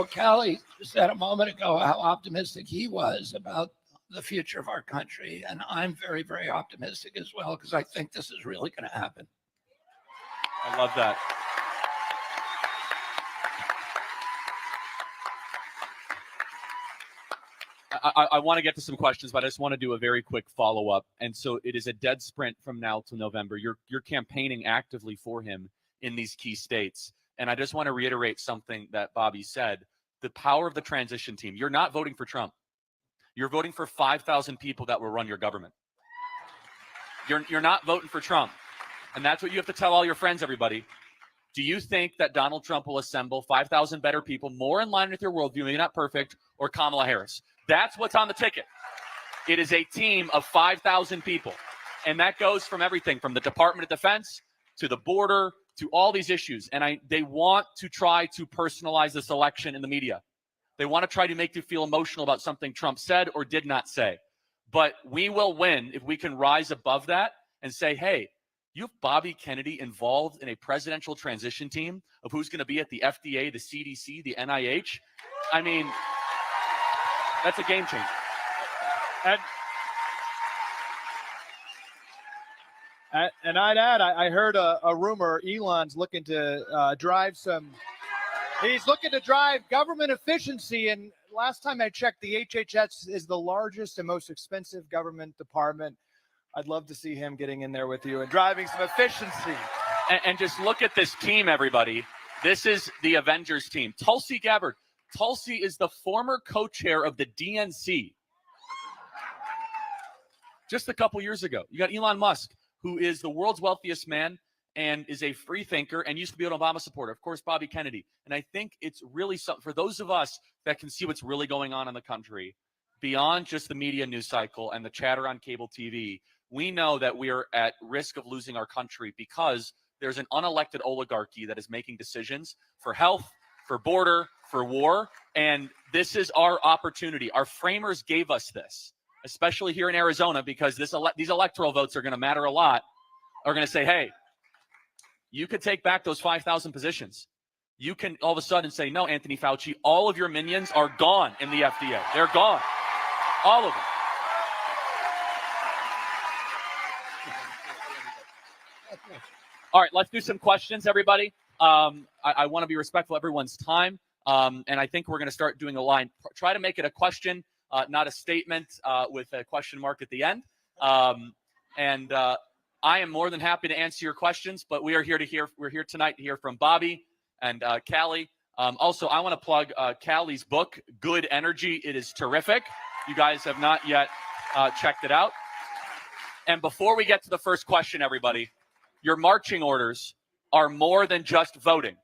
Kelly said a moment ago how optimistic he was about the future of our country, and I'm very, very optimistic as well, because I think this is really going to happen. I love that. I want to get to some questions, but I just want to do a very quick follow-up. And so it is a dead sprint from now to November. You're campaigning actively for him in these key states. And I just want to reiterate something that Bobby said. The power of the transition team. You're not voting for Trump. You're voting for 5,000 people that will run your government. You're not voting for Trump. And that's what you have to tell all your friends, everybody. Do you think that Donald Trump will assemble 5,000 better people, more in line with your worldview, maybe not perfect, or Kamala Harris? That's what's on the ticket. It is a team of 5,000 people. And that goes from everything from the Department of Defense to the border to all these issues. And they want to try to personalize this election in the media. They want to try to make you feel emotional about something Trump said or did not say. But we will win if we can rise above that and say, hey, you have Bobby Kennedy involved in a presidential transition team of who's going to be at the FDA, the CDC, the NIH. I mean, that's a game changer. And I'd add, I heard a rumor Elon's looking to drive he's looking to drive government efficiency. And last time I checked, the HHS is the largest and most expensive government department. I'd love to see him getting in there with you and driving some efficiency. And just look at this team, everybody. This is the Avengers team. Tulsi Gabbard. Tulsi is the former co-chair of the DNC. Just a couple years ago. You got Elon Musk, who is the world's wealthiest man and is a free thinker and used to be an Obama supporter. Of course, Bobby Kennedy. And I think it's really something for those of us that can see what's really going on in the country, beyond just the media news cycle and the chatter on cable TV. We know that we are at risk of losing our country because there's an unelected oligarchy that is making decisions for health, for border, for war. And this is our opportunity. Our framers gave us this, especially here in Arizona, because these electoral votes are going to matter a lot. Are going to say, hey, you could take back those 5,000 positions. You can all of a sudden say, no, Anthony Fauci, all of your minions are gone in the FDA. They're gone. All of them. All right, let's do some questions, everybody. I want to be respectful of everyone's time. And I think we're going to start doing a line. Try to make it a question, not a statement with a question mark at the end. I am more than happy to answer your questions, but we're here tonight to hear from Bobby and Callie. Also, I want to plug Callie's book, Good Energy. It is terrific. You guys have not yet checked it out. And before we get to the first question, everybody, your marching orders are more than just voting.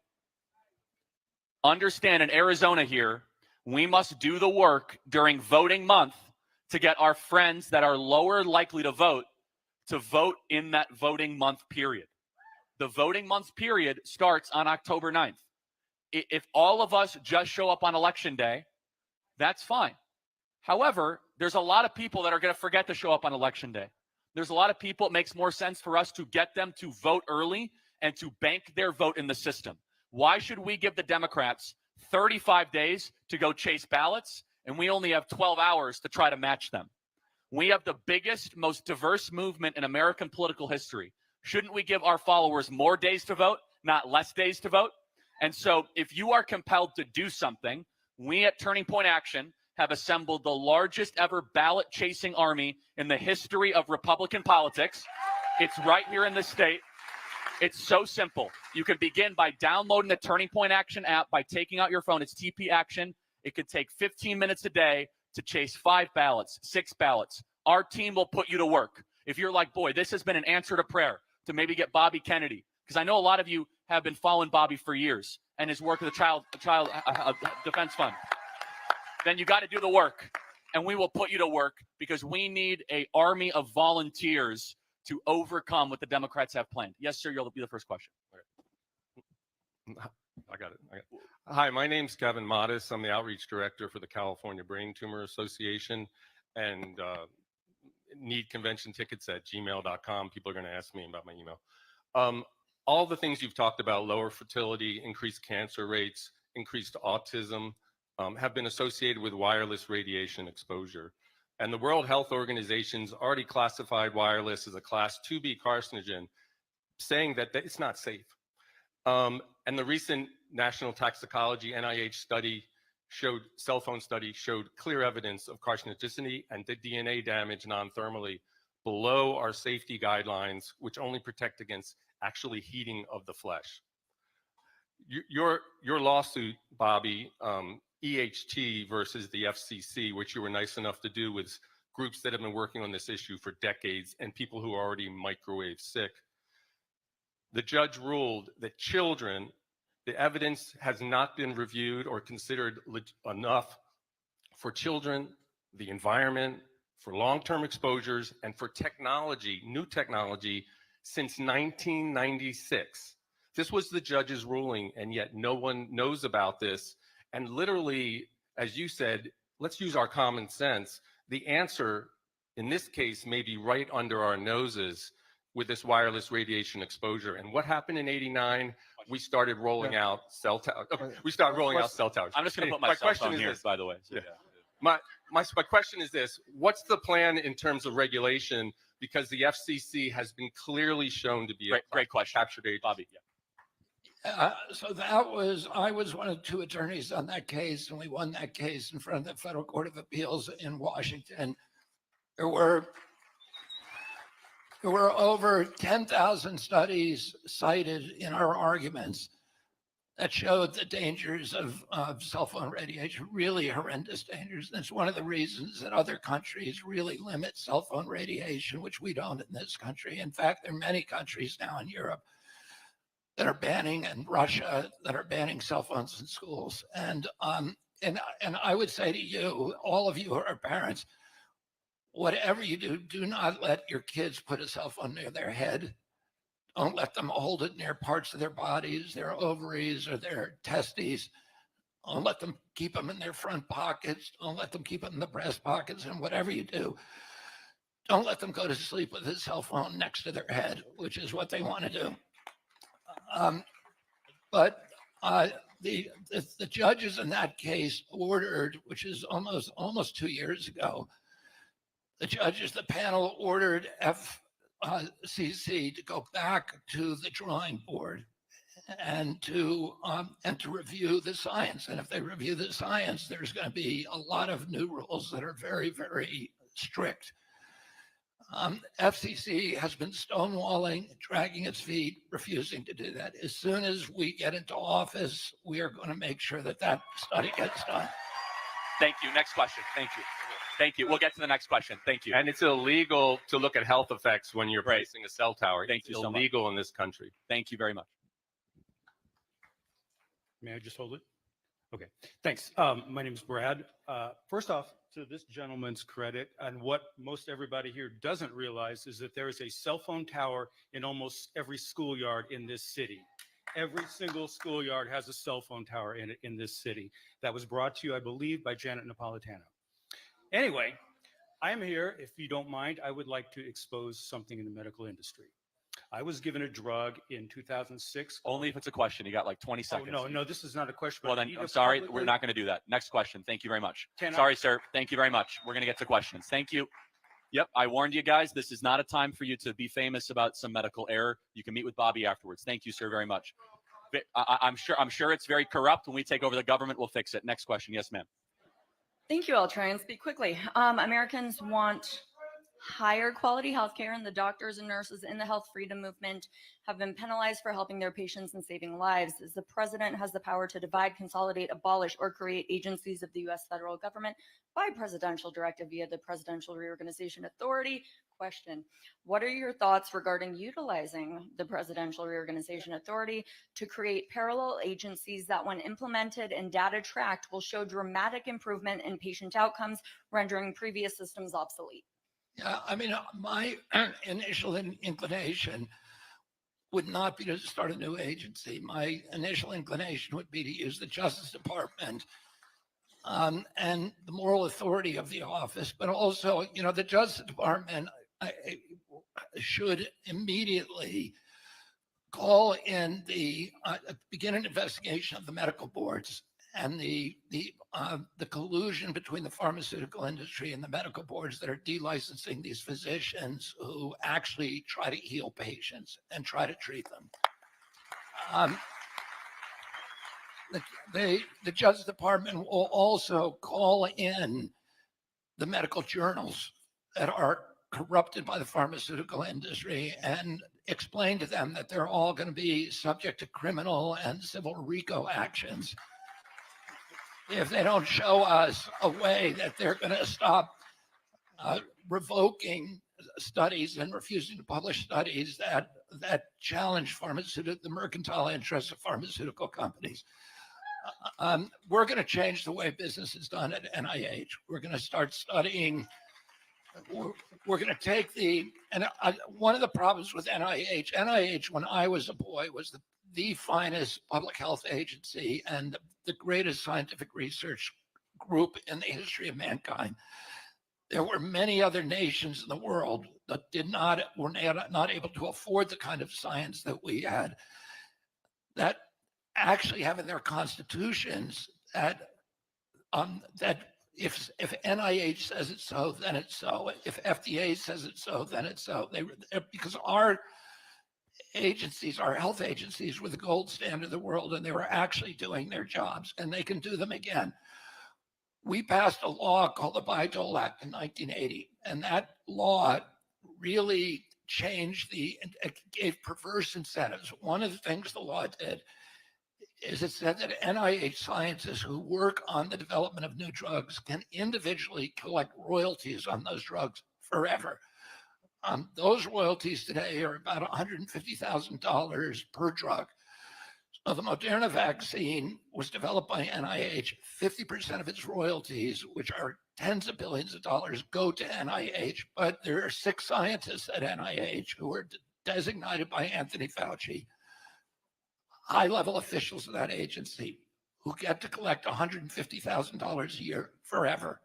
Understand, in Arizona here, we must do the work during voting month to get our friends that are lower likely to vote in that voting month period. The voting month period starts on October 9th. If all of us just show up on election day, that's fine. However, there's a lot of people that are going to forget to show up on election day. There's a lot of people, it makes more sense for us to get them to vote early and to bank their vote in the system. Why should we give the Democrats 35 days to go chase ballots, and we only have 12 hours to try to match them? We have the biggest, most diverse movement in American political history. Shouldn't we give our followers more days to vote, not less days to vote? And so if you are compelled to do something, we at Turning Point Action have assembled the largest ever ballot chasing army in the history of Republican politics. It's right here in the state. It's so simple. You can begin by downloading the Turning Point Action app by taking out your phone. It's TP Action. It could take 15 minutes a day to chase 5 ballots, 6 ballots. Our team will put you to work. If you're like, boy, this has been an answer to prayer to maybe get Bobby Kennedy, because I know a lot of you have been following Bobby for years and his work with the Child Defense Fund, then you got to do the work, and we will put you to work because we need an army of volunteers to overcome what the Democrats have planned. Yes, sir, you'll be the first question. I got it. Hi, my name's Kevin Modis. I'm the outreach director for the California Brain Tumor Association, and need convention tickets at gmail.com. People are going to ask me about my email. All the things you've talked about, lower fertility, increased cancer rates, increased autism, have been associated with wireless radiation exposure. And the World Health Organization's already classified wireless as a class 2B carcinogen, saying that it's not safe. And the recent National Toxicology NIH study showed, cell phone study showed clear evidence of carcinogenicity and the DNA damage non-thermally below our safety guidelines, which only protect against actually heating of the flesh. Your lawsuit, Bobby, EHT versus the FCC, which you were nice enough to do with groups that have been working on this issue for decades and people who are already microwave sick. The judge ruled that children, the evidence has not been reviewed or considered enough for children, the environment, for long-term exposures, and for technology, new technology, since 1996. This was the judge's ruling, and yet no one knows about this. And literally, as you said, let's use our common sense. The answer in this case may be right under our noses with this wireless radiation exposure. And what happened in '89? We started rolling out cell towers. We started rolling out cell towers. I'm just going to put my cell phone here, by the way. So, yeah. My question is this: what's the plan in terms of regulation? Because the FCC has been clearly shown to be great question, captured agent. Bobby. Yeah. So I was one of 2 attorneys on that case, and we won that case in front of the Federal Court of Appeals in Washington. There were over 10,000 studies cited in our arguments that showed the dangers of cell phone radiation, really horrendous dangers. That's one of the reasons that other countries really limit cell phone radiation, which we don't in this country. In fact, there are many countries now in Europe that are banning, and Russia, that are banning cell phones in schools. And I would say to you, all of you who are parents, whatever you do, do not let your kids put a cell phone near their head. Don't let them hold it near parts of their bodies, their ovaries or their testes. Don't let them keep them in their front pockets. Don't let them keep them in the breast pockets. And whatever you do, don't let them go to sleep with a cell phone next to their head, which is what they want to do. But the judges in that case ordered, which is almost 2 years ago, the panel ordered FCC to go back to the drawing board and to review the science. And if they review the science, there's going to be a lot of new rules that are very, very strict. FCC has been stonewalling, dragging its feet, refusing to do that. As soon as we get into office, we are going to make sure that that study gets done. Thank you. Next question. Thank you. Thank you. We'll get to the next question. Thank you. And it's illegal to look at health effects when you're Great. placing a cell tower. Thank It's you so much. illegal in this country. Thank you very much. May I just hold it? Okay, thanks. My name is Brad. First off, to this gentleman's credit, and what most everybody here doesn't realize is that there is a cell phone tower in almost every schoolyard in this city. Every single schoolyard has a cell phone tower in it in this city. That was brought to you, I believe, by Janet Napolitano. Anyway, I am here, if you don't mind, I would like to expose something in the medical industry. I was given a drug in 2006. Only if it's a question. You got like 20 Oh, seconds. no, this is not a question. Well, but I then need I'm to sorry. We're publicly- not going to do that. Next question. Thank you very much. Can I- Sorry, sir. Thank you very much. We're going to get to questions. Thank you. Yep. I warned you guys. This is not a time for you to be famous about some medical error. You can meet with Bobby afterwards. Thank you, sir, very much. I'm sure it's very corrupt. When we take over the government, we'll fix it. Next question. Yes, ma'am. Thank you. I'll try and speak quickly. Americans want higher quality healthcare, and the doctors and nurses in the health freedom movement have been penalized for helping their patients and saving lives. As the president has the power to divide, consolidate, abolish, or create agencies of the U.S. federal government by presidential directive via the Presidential Reorganization Authority. Question: what are your thoughts regarding utilizing the Presidential Reorganization Authority to create parallel agencies that, when implemented and data tracked, will show dramatic improvement in patient outcomes, rendering previous systems obsolete? Yeah, I mean, my initial inclination would not be to start a new agency. My initial inclination would be to use the Justice Department and the moral authority of the office, but also, the Justice Department should immediately call in begin an investigation of the medical boards and the collusion between the pharmaceutical industry and the medical boards that are delicensing these physicians who actually try to heal patients and try to treat them. The Justice Department will also call in the medical journals that are corrupted by the pharmaceutical industry and explain to them that they're all going to be subject to criminal and civil RICO actions if they don't show us a way that they're going to stop revoking studies and refusing to publish studies that challenge the mercantile interests of pharmaceutical companies. We're going to change the way business is done at NIH. We're going to start studying. We're going to take one of the problems with NIH, when I was a boy, was the finest public health agency and the greatest scientific research group in the history of mankind. There were many other nations in the world that were not able to afford the kind of science that we had, that actually have in their constitutions that if NIH says it's so, then it's so. If FDA says it's so, then it's so. Because our agencies, our health agencies, were the gold standard of the world, and they were actually doing their jobs, and they can do them again. We passed a law called the Bayh-Dole Act in 1980, and that law really it gave perverse incentives. One of the things the law did is it said that NIH scientists who work on the development of new drugs can individually collect royalties on those drugs forever. Those royalties today are about $150,000 per drug. So the Moderna vaccine was developed by NIH. 50% of its royalties, which are tens of billions of dollars, go to NIH. But there are 6 scientists at NIH who are designated by Anthony Fauci, high-level officials of that agency, who get to collect $150,000 a year forever.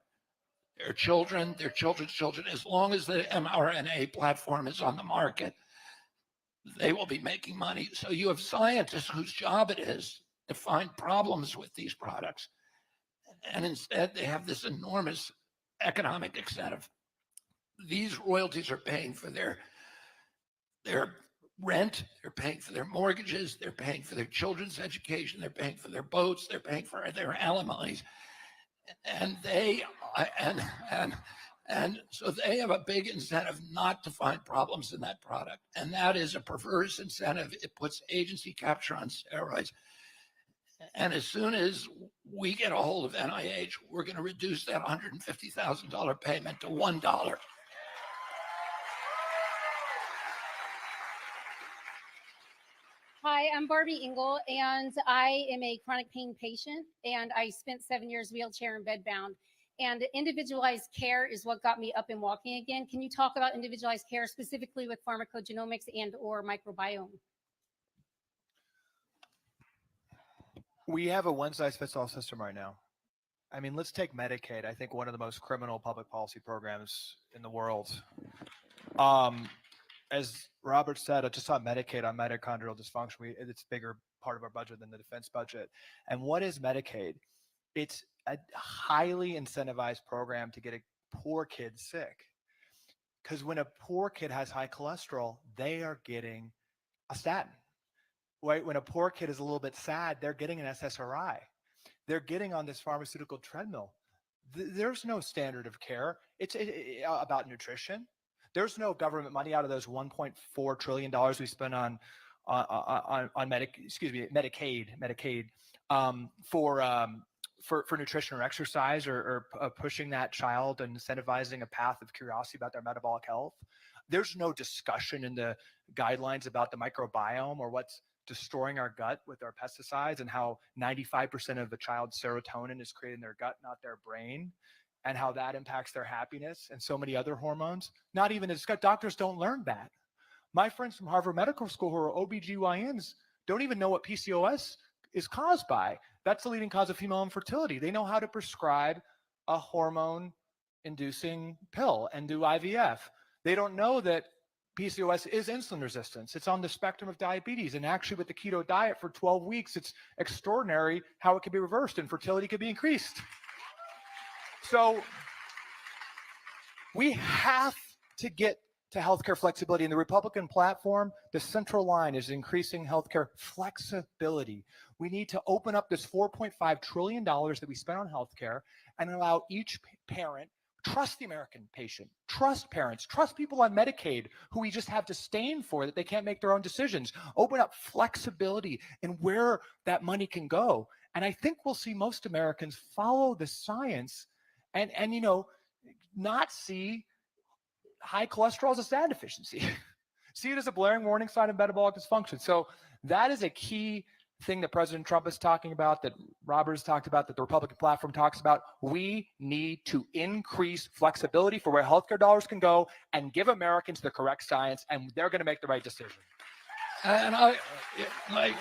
Their children, their children's children, as long as the mRNA platform is on the market, they will be making money. So you have scientists whose job it is to find problems with these products. And instead, they have this enormous economic incentive. These royalties are paying for their rent, they're paying for their mortgages, they're paying for their children's education, they're paying for their boats, they're paying for their alimonies. And And so they have a big incentive not to find problems in that product. And that is a perverse incentive. It puts agency capture on steroids. And as soon as we get a hold of NIH, we're going to reduce that $150,000 payment to $1. Hi, I'm Barbie Engel, and I am a chronic pain patient, and I spent 7 years wheelchair and bedbound. And individualized care is what got me up and walking again. Can you talk about individualized care specifically with pharmacogenomics and or microbiome? We have a one-size-fits-all system right now. I mean, let's take Medicaid. I think one of the most criminal public policy programs in the world. As Robert said, I just saw Medicaid on mitochondrial dysfunction. It's a bigger part of our budget than the defense budget. And what is Medicaid? It's a highly incentivized program to get a poor kid sick. Because when a poor kid has high cholesterol, they are getting a statin. Right? When a poor kid is a little bit sad, they're getting an SSRI. They're getting on this pharmaceutical treadmill. There's no standard of care. It's about nutrition. There's no government money out of those $1.4 trillion we spend on Medicaid for nutrition or exercise or pushing that child and incentivizing a path of curiosity about their metabolic health. There's no discussion in the guidelines about the microbiome or what's destroying our gut with our pesticides and how 95% of a child's serotonin is created in their gut, not their brain, and how that impacts their happiness and so many other hormones. Not even doctors don't learn that. My friends from Harvard Medical School who are OBGYNs don't even know what PCOS is caused by. That's the leading cause of female infertility. They know how to prescribe a hormone-inducing pill and do IVF. They don't know that PCOS is insulin resistance. It's on the spectrum of diabetes. And actually with the keto diet for 12 weeks, it's extraordinary how it can be reversed and fertility can be increased. So we have to get to healthcare flexibility. In the Republican platform, the central line is increasing healthcare flexibility. We need to open up this $4.5 trillion that we spend on healthcare and allow each parent, trust the American patient, trust parents, trust people on Medicaid who we just have disdain for that they can't make their own decisions. Open up flexibility in where that money can go. And I think we'll see most Americans follow the science and you know, not see high cholesterol as a statin deficiency. See it as a blaring warning sign of metabolic dysfunction. So that is a key thing that President Trump is talking about, that Robert has talked about, that the Republican platform talks about. We need to increase flexibility for where healthcare dollars can go and give Americans the correct science, and they're going to make the right decision. And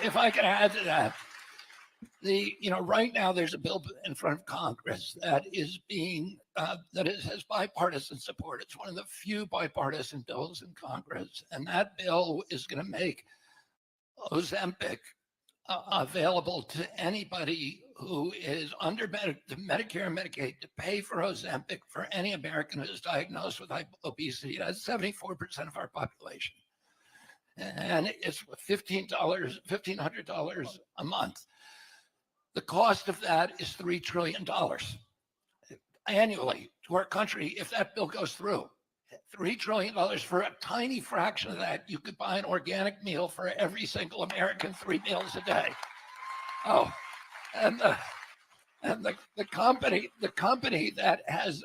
if I can add to that, right now there's a bill in front of Congress that is has bipartisan support. It's one of the few bipartisan bills in Congress, and that bill is going to make Ozempic available to anybody who is under Medicare and Medicaid to pay for Ozempic for any American who is diagnosed with obesity. That's 74% of our population. And it's $1,500 a month. The cost of that is $3 trillion annually to our country if that bill goes through. $3 trillion for a tiny fraction of that. You could buy an organic meal for every single American 3 meals a day. Oh, and the company that has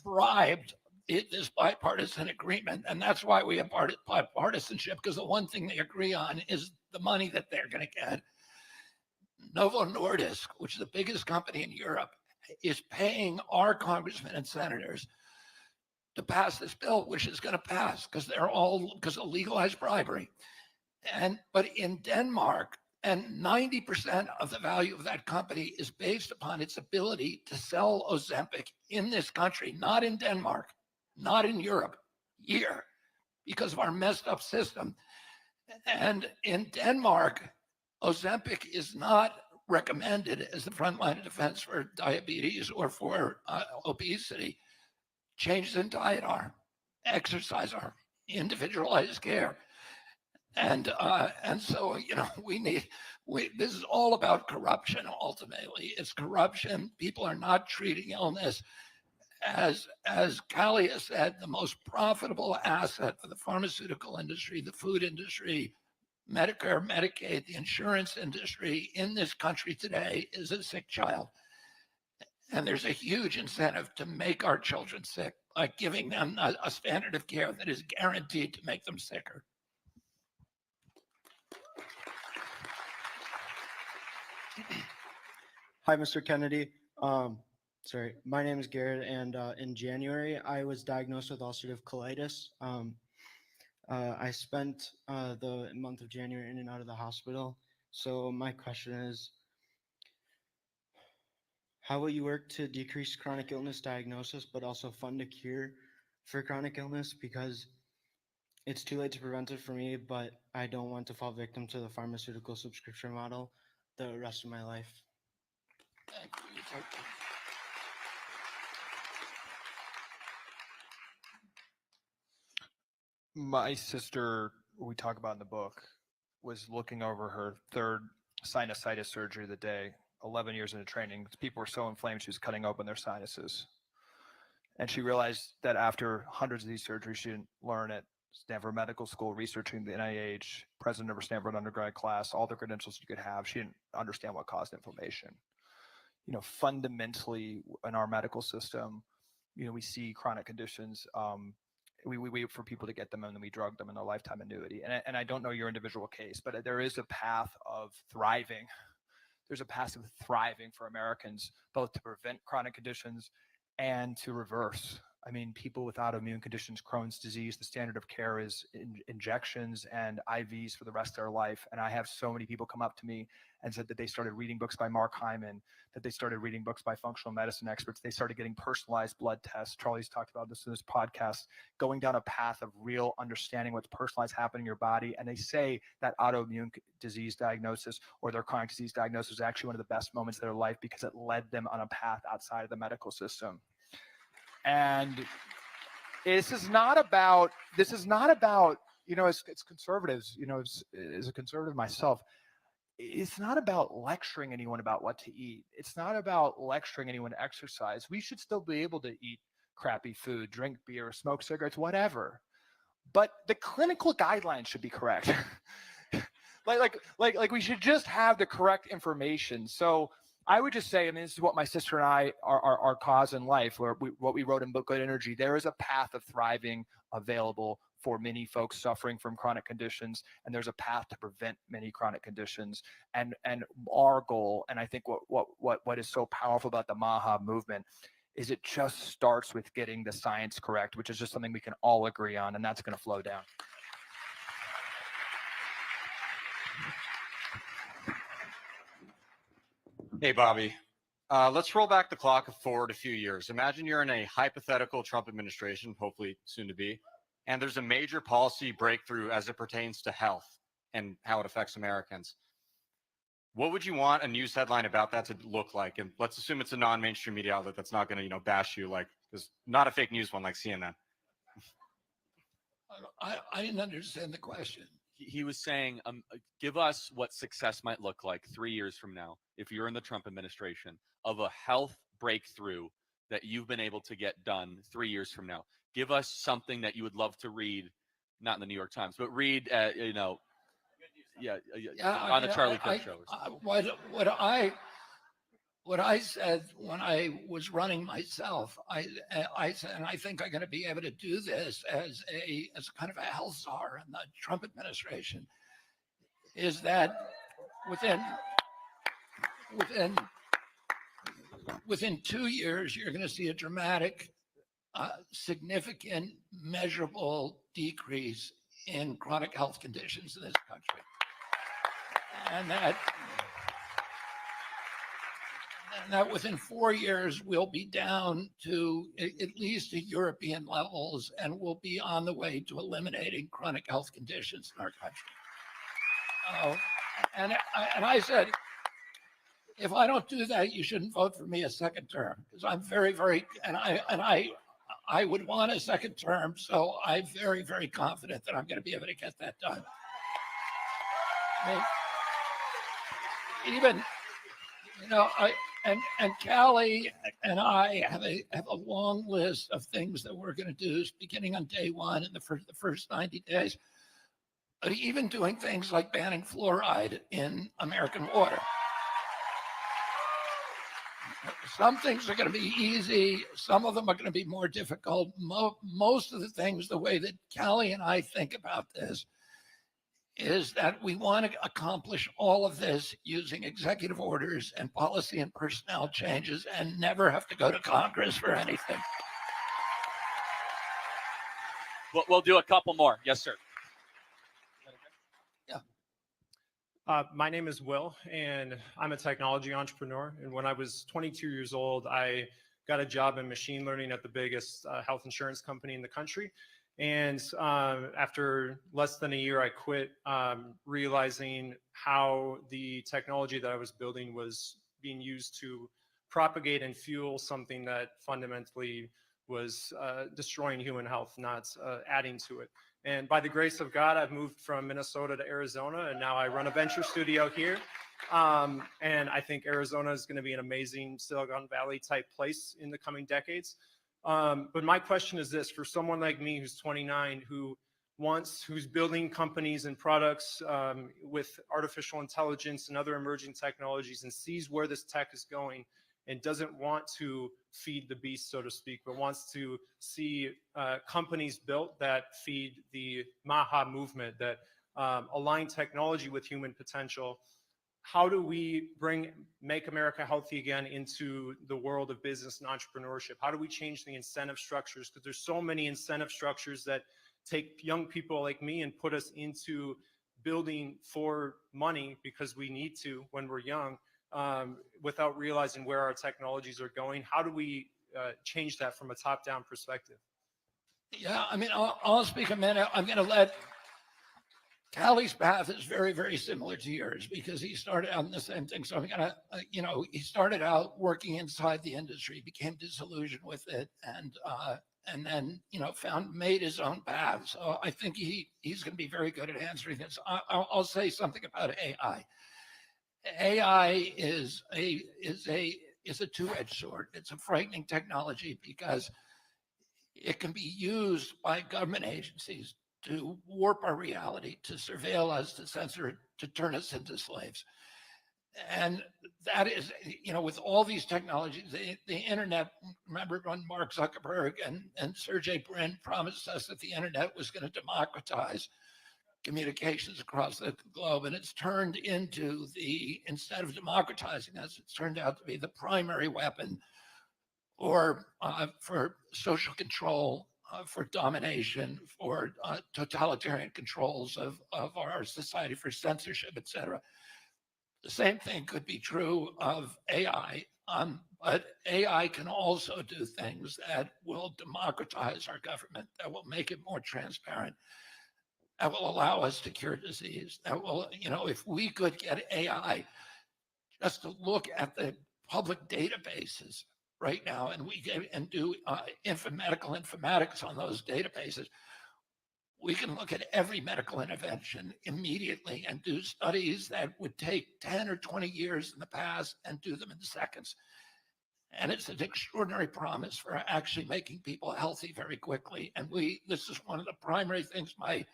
bribed this bipartisan agreement, and that's why we have bipartisanship, because the one thing they agree on is the money that they're going to get. Novo Nordisk, which is the biggest company in Europe, is paying our congressmen and senators to pass this bill, which is going to pass because of legalized bribery. But in Denmark, and 90% of the value of that company is based upon its ability to sell Ozempic in this country, not in Denmark, not in Europe, here, because of our messed up system. And in Denmark, Ozempic is not recommended as the front line of defense for diabetes or for obesity. Changes in diet are, exercise are, individualized care. And so, this is all about corruption, ultimately. It's corruption. People are not treating illness. as Callie has said, the most profitable asset for the pharmaceutical industry, the food industry, Medicare, Medicaid, the insurance industry in this country today is a sick child. And there's a huge incentive to make our children sick by giving them a standard of care that is guaranteed to make them sicker. Hi, Mr. Kennedy. Sorry, my name is Garrett, and in January, I was diagnosed with ulcerative colitis. I spent the month of January in and out of the hospital. So my question is, how will you work to decrease chronic illness diagnosis, but also fund a cure for chronic illness? Because it's too late to prevent it for me, but I don't want to fall victim to the pharmaceutical subscription model the rest of my life. Thank you. My sister, we talk about in the book, was looking over her third sinusitis surgery of the day, 11 years into training. People were so inflamed, she was cutting open their sinuses. And she realized that after hundreds of these surgeries, she didn't learn at Stanford Medical School, researching the NIH, president of her Stanford undergrad class, all the credentials you could have. She didn't understand what caused inflammation. You know, fundamentally in our medical system, you know, we see chronic conditions. We wait for people to get them and then we drug them in their lifetime annuity. And I don't know your individual case, but there is a path of thriving. There's a path of thriving for Americans, both to prevent chronic conditions and to reverse. I mean, people with autoimmune conditions, Crohn's disease, the standard of care is injections and IVs for the rest of their life. And I have so many people come up to me and said that they started reading books by Mark Hyman, that they started reading books by functional medicine experts. They started getting personalized blood tests. Charlie's talked about this in this podcast, going down a path of real understanding what's personalized happening in your body. And they say that autoimmune disease diagnosis or their chronic disease diagnosis is actually one of the best moments of their life because it led them on a path outside of the medical system. And this is not about, you know, as conservatives, you know, as a conservative myself, it's not about lecturing anyone about what to eat. It's not about lecturing anyone to exercise. We should still be able to eat crappy food, drink beer, smoke cigarettes, whatever. But the clinical guidelines should be correct. like we should just have the correct information. So I would just say, I mean, this is what my sister and I are cause in life, where what we wrote in Book Good Energy. There is a path of thriving available for many folks suffering from chronic conditions, and there's a path to prevent many chronic conditions. And our goal, and I think what is so powerful about the MAHA movement, is it just starts with getting the science correct, which is just something we can all agree on, and that's going to flow down. Hey, Bobby. Let's roll back the clock forward a few years. Imagine you're in a hypothetical Trump administration, hopefully soon to be, and there's a major policy breakthrough as it pertains to health and how it affects Americans. What would you want a news headline about that to look like? And let's assume it's a non-mainstream media outlet that's not going to, bash you, like, there's not a fake news one like CNN. I didn't understand the question. He was saying, give us what success might look like 3 years from now, if you're in the Trump administration, of a health breakthrough that you've been able to get done 3 years from now. Give us something that you would love to read, not in the New York Times, but read, on the Charlie Kirk show. What I said when I was running myself, I said, and I think I'm going to be able to do this as a kind of a health czar in the Trump administration, is that within 2 years, you're going to see a dramatic, significant, measurable decrease in chronic health conditions in this country. And that within 4 years, we'll be down to at least European levels, and we'll be on the way to eliminating chronic health conditions in our country. And I said, if I don't do that, you shouldn't vote for me a second term, because I'm very, very, and I would want a second term, so I'm very, very confident that I'm going to be able to get that done. I mean, You know, and Callie and I have a long list of things that we're going to do beginning on day one in the first 90 days. But even doing things like banning fluoride in American water. Some things are going to be easy. Some of them are going to be more difficult. Most of the things, the way that Callie and I think about this, is that we want to accomplish all of this using executive orders and policy and personnel changes and never have to go to Congress for anything. We'll do a couple more. Yes, sir. My name is Will, and I'm a technology entrepreneur. And when I was 22 years old, I got a job in machine learning at the biggest health insurance company in the country. And after less than a year, I quit, realizing how the technology that I was building was being used to propagate and fuel something that fundamentally was destroying human health, not adding to it. And by the grace of God, I've moved from Minnesota to Arizona, and now I run a venture studio here. And I think Arizona is going to be an amazing Silicon Valley type place in the coming decades. But my question is this: for someone like me who's 29, who's building companies and products with artificial intelligence and other emerging technologies and sees where this tech is going and doesn't want to feed the beast, so to speak, but wants to see companies built that feed the Maha movement, that align technology with human potential, how do we make America healthy again into the world of business and entrepreneurship? How do we change the incentive structures? Because there's so many incentive structures that take young people like me and put us into building for money because we need to when we're young, without realizing where our technologies are going. How do we change that from a top-down perspective? Yeah, I mean, I'll speak a minute. I'm going to let Callie's path is very, very similar to yours because he started out in the same thing. So I'm going to, he started out working inside the industry, became disillusioned with it, and then, made his own path. So I think he's going to be very good at answering this. I'll say something about AI. AI is a two-edged sword. It's a frightening technology because it can be used by government agencies to warp our reality, to surveil us, to censor, to turn us into slaves. And that is, with all these technologies, the internet, remember when Mark Zuckerberg and Sergey Brin promised us that the internet was going to democratize communications across the globe, and it's turned into instead of democratizing us, it's turned out to be the primary weapon for social control, for domination, for totalitarian controls of our society, for censorship, etc. The same thing could be true of AI, but AI can also do things that will democratize our government, that will make it more transparent, that will allow us to cure disease, that will, if we could get AI just to look at the public databases right now and do medical informatics on those databases, we can look at every medical intervention immediately and do studies that would take 10 or 20 years in the past and do them in seconds. And it's an extraordinary promise for actually making people healthy very quickly. And this is one of the primary things my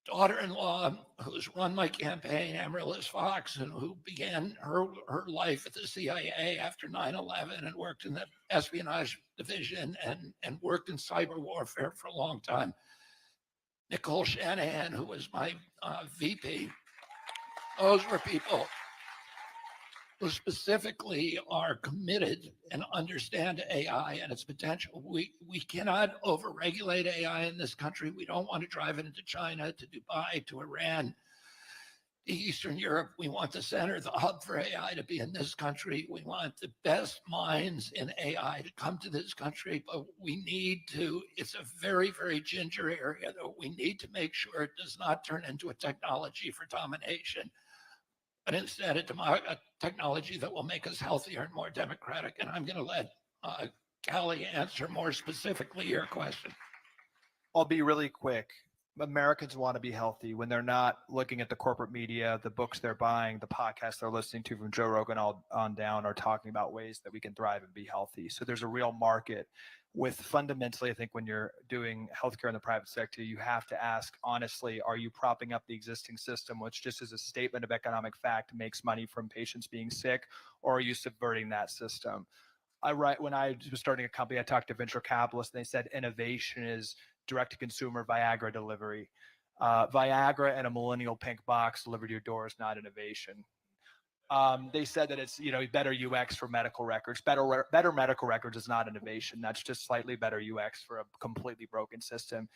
daughter-in-law, who's run my campaign, Amaryllis Fox, and who began her life at the CIA after 9/11 and worked in the espionage division and worked in cyber warfare for a long time. Nicole Shanahan, who was my VP, those were people who specifically are committed and understand AI and its potential. We cannot overregulate AI in this country. We don't want to drive it into China, to Dubai, to Iran, to Eastern Europe. We want the center, the hub for AI to be in this country. We want the best minds in AI to come to this country, but we need to, it's a very, very ginger area that we need to make sure it does not turn into a technology for domination, but instead a technology that will make us healthier and more democratic. And I'm going to let Callie answer more specifically your question. I'll be really quick. Americans want to be healthy when they're not looking at the corporate media, the books they're buying, the podcasts they're listening to from Joe Rogan on down are talking about ways that we can thrive and be healthy. So there's a real market with fundamentally, I think when you're doing healthcare in the private sector, you have to ask honestly, are you propping up the existing system, which just as a statement of economic fact makes money from patients being sick, or are you subverting that system? When I was starting a company, I talked to venture capitalists and they said innovation is direct to consumer Viagra delivery. Viagra and a millennial pink box delivered to your door is not innovation. They said that it's better UX for medical records. Better medical records is not innovation. That's just slightly better UX for a completely broken system.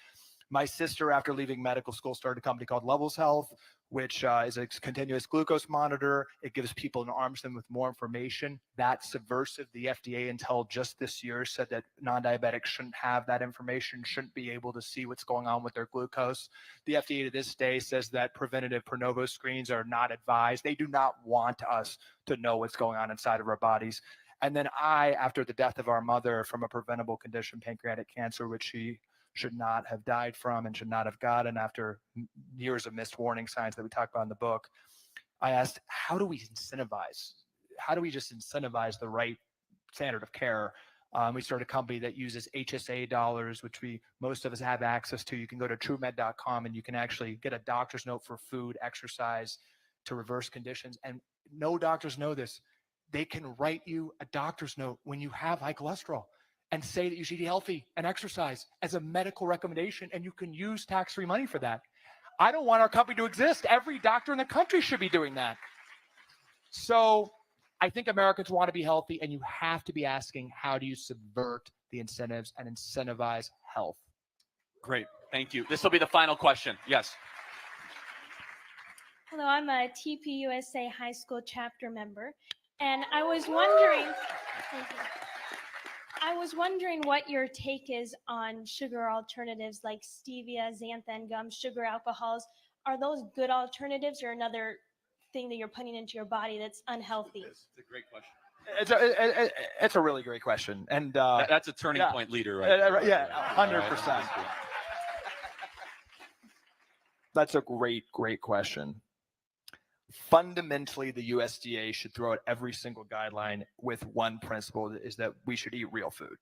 My sister, after leaving medical school, started a company called Levels Health, which is a continuous glucose monitor. It gives people and arms them with more information. That's subversive. The FDA, until just this year, said that non-diabetics shouldn't have that information, shouldn't be able to see what's going on with their glucose. The FDA to this day says that preventative Pronovo screens are not advised. They do not want us to know what's going on inside of our bodies. And then after the death of our mother from a preventable condition, pancreatic cancer, which she should not have died from and should not have gotten after years of missed warning signs that we talk about in the book, I asked, how do we incentivize? How do we just incentivize the right standard of care? We started a company that uses HSA dollars, which most of us have access to. You can go to truemed.com and you can actually get a doctor's note for food, exercise to reverse conditions. And no doctors know this. They can write you a doctor's note when you have high cholesterol and say that you should eat healthy and exercise as a medical recommendation, and you can use tax-free money for that. I don't want our company to exist. Every doctor in the country should be doing that. So I think Americans want to be healthy, and you have to be asking, how do you subvert the incentives and incentivize health? Great. Thank you. This will be the final question. Yes. Hello, I'm a TPUSA high school chapter member, and I was wondering, what your take is on sugar alternatives like stevia, xanthan gum, sugar alcohols. Are those good alternatives or another thing that you're putting into your body that's unhealthy? It's a great question. It's a really great question. And that's a turning point leader, right? Yeah, 100%. That's a great question. Fundamentally, the USDA should throw out every single guideline with one principle, is that we should eat real food.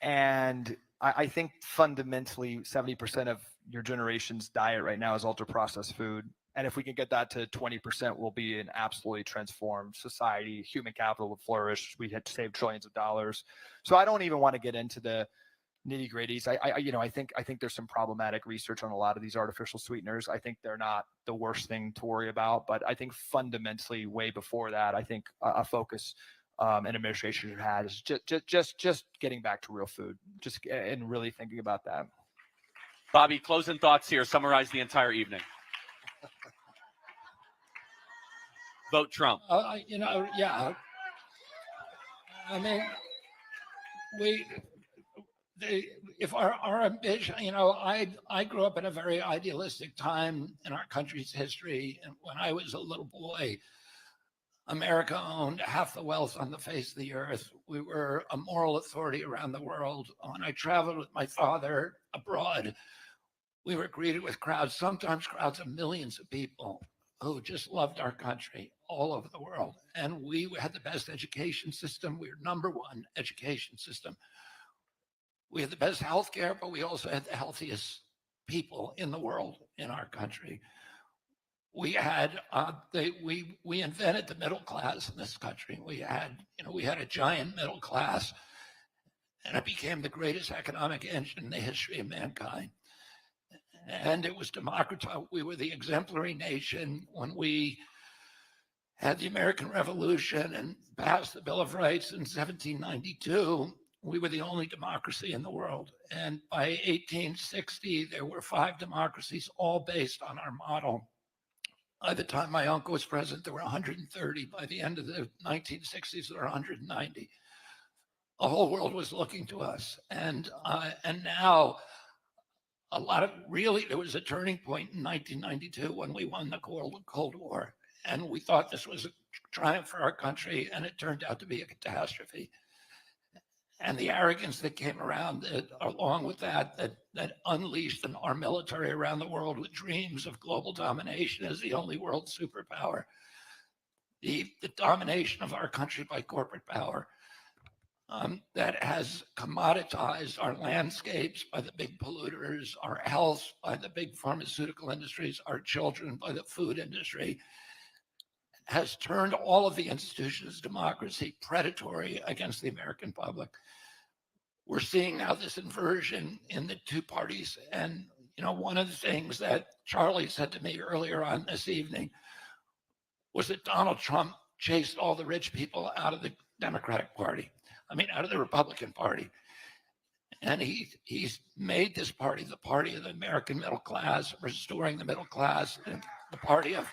And I think fundamentally 70% of your generation's diet right now is ultra processed food. And if we can get that to 20%, we'll be an absolutely transformed society. Human capital would flourish. We'd have to save trillions of dollars. So I don't even want to get into the nitty gritties. I think there's some problematic research on a lot of these artificial sweeteners. I think they're not the worst thing to worry about, but I think fundamentally way before that, I think a focus an administration should have is just getting back to real food, and really thinking about that. Bobby, closing thoughts here. Summarize the entire evening. Vote Trump. Yeah. I mean, if our ambition, I grew up in a very idealistic time in our country's history. And when I was a little boy, America owned half the wealth on the face of the earth. We were a moral authority around the world. When I traveled with my father abroad, we were greeted with sometimes crowds of millions of people who just loved our country all over the world. And we had the best education system. We were #1 education system. We had the best healthcare, but we also had the healthiest people in the world in our country. We had we invented the middle class in this country. We had a giant middle class, and it became the greatest economic engine in the history of mankind. And it was democratized. We were the exemplary nation when we had the American Revolution and passed the Bill of Rights in 1792. We were the only democracy in the world. And by 1860, there were 5 democracies, all based on our model. By the time my uncle was president, there were 130. By the end of the 1960s, there were 190. The whole world was looking to us. And now, there was a turning point in 1992 when we won the Cold War. And we thought this was a triumph for our country, and it turned out to be a catastrophe. and the arrogance that came around it, along with that unleashed our military around the world with dreams of global domination as the only world superpower. The domination of our country by corporate power that has commoditized our landscapes by the big polluters, our health by the big pharmaceutical industries, our children by the food industry, has turned all of the institutions of democracy predatory against the American public. We're seeing now this inversion in the two parties. And, you know, one of the things that Charlie said to me earlier on this evening was that Donald Trump chased all the rich people out of the Democratic Party. I mean, out of the Republican Party. And he's made this party the party of the American middle class, restoring the middle class, and the party of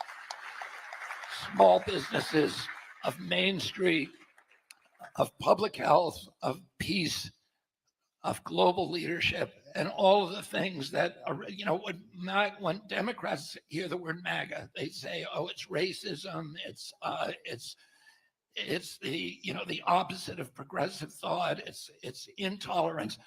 small businesses, of Main Street, of public health, of peace, of global leadership, and all of the things that are, you know, when Democrats hear the word MAGA, they say, oh, it's racism, it's the, you know, the opposite of progressive thought, it's intolerance.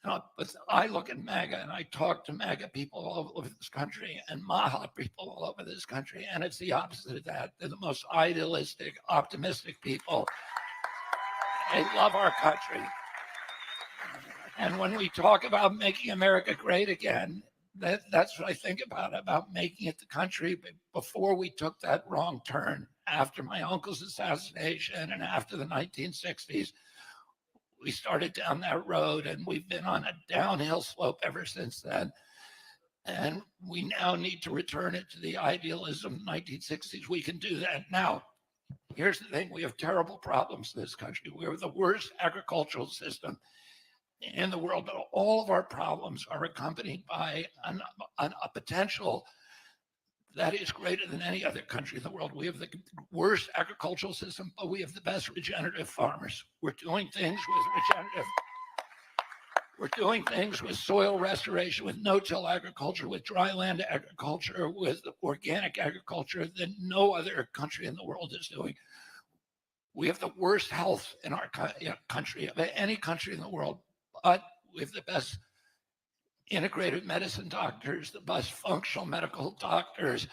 But I look at MAGA and I talk to MAGA people all over this country and MAHA people all over this country, and it's the opposite of that. They're the most idealistic, optimistic people. They love our country. And when we talk about making America great again, that's what I think about making it the country before we took that wrong turn after my uncle's assassination and after the 1960s. We started down that road and we've been on a downhill slope ever since then. And we now need to return it to the idealism of the 1960s. We can do that now. Here's the thing, we have terrible problems in this country. We have the worst agricultural system in the world, but all of our problems are accompanied by a potential that is greater than any other country in the world. We have the worst agricultural system, but we have the best regenerative farmers. We're doing things with soil restoration, with no-till agriculture, with dry land agriculture, with organic agriculture that no other country in the world is doing. We have the worst health in our country, of any country in the world, but we have the best integrated medicine doctors, the best functional medical doctors.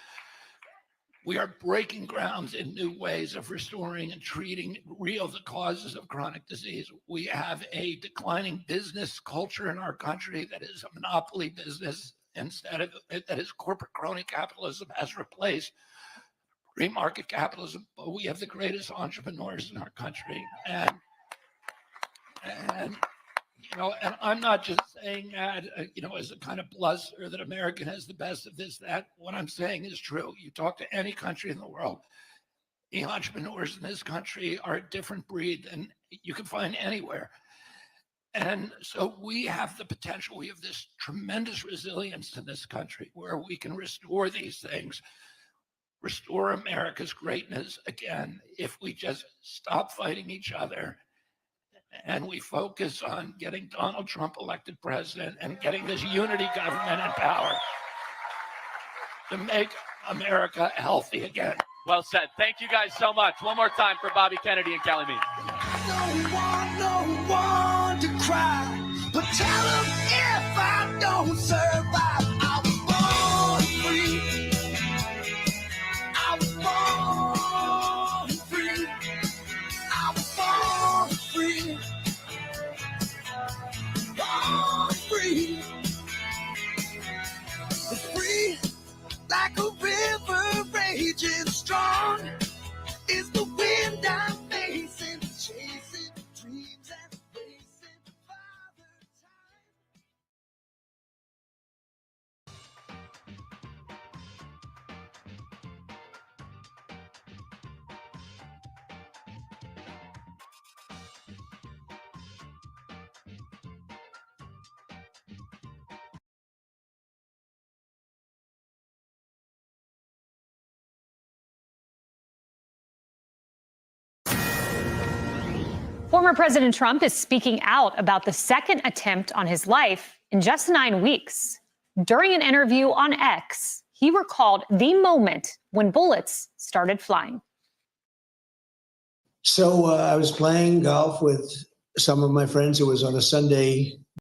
We are breaking grounds in new ways of restoring and treating the causes of chronic disease. We have a declining business culture in our country that is a monopoly business that is corporate crony capitalism has replaced free market capitalism. But we have the greatest entrepreneurs in our country. And you know, and I'm not just saying that, you know, as a kind of bluster that America has the best of this, that. What I'm saying is true. You talk to any country in the world, the entrepreneurs in this country are a different breed than you can find anywhere. And so we have the potential, we have this tremendous resilience in this country where we can restore these things, restore America's greatness again, if we just stop fighting each other and we focus on getting Donald Trump elected president and getting this unity government in power to make America healthy again. Well said. Thank you guys so much. One more time for Bobby Kennedy and Kelly Mead. Don't want no one to cry, but tell them if I don't survive, I was born free. I was born free. I was born free. Born free. It's free like a river raging strong. Is the wind I'm facing, chasing dreams and racing father time. Former President Trump is speaking out about the second attempt on his life in just 9 weeks. During an interview on X, he recalled the moment when bullets started flying. So I was playing golf with some of my friends, it was on a Sunday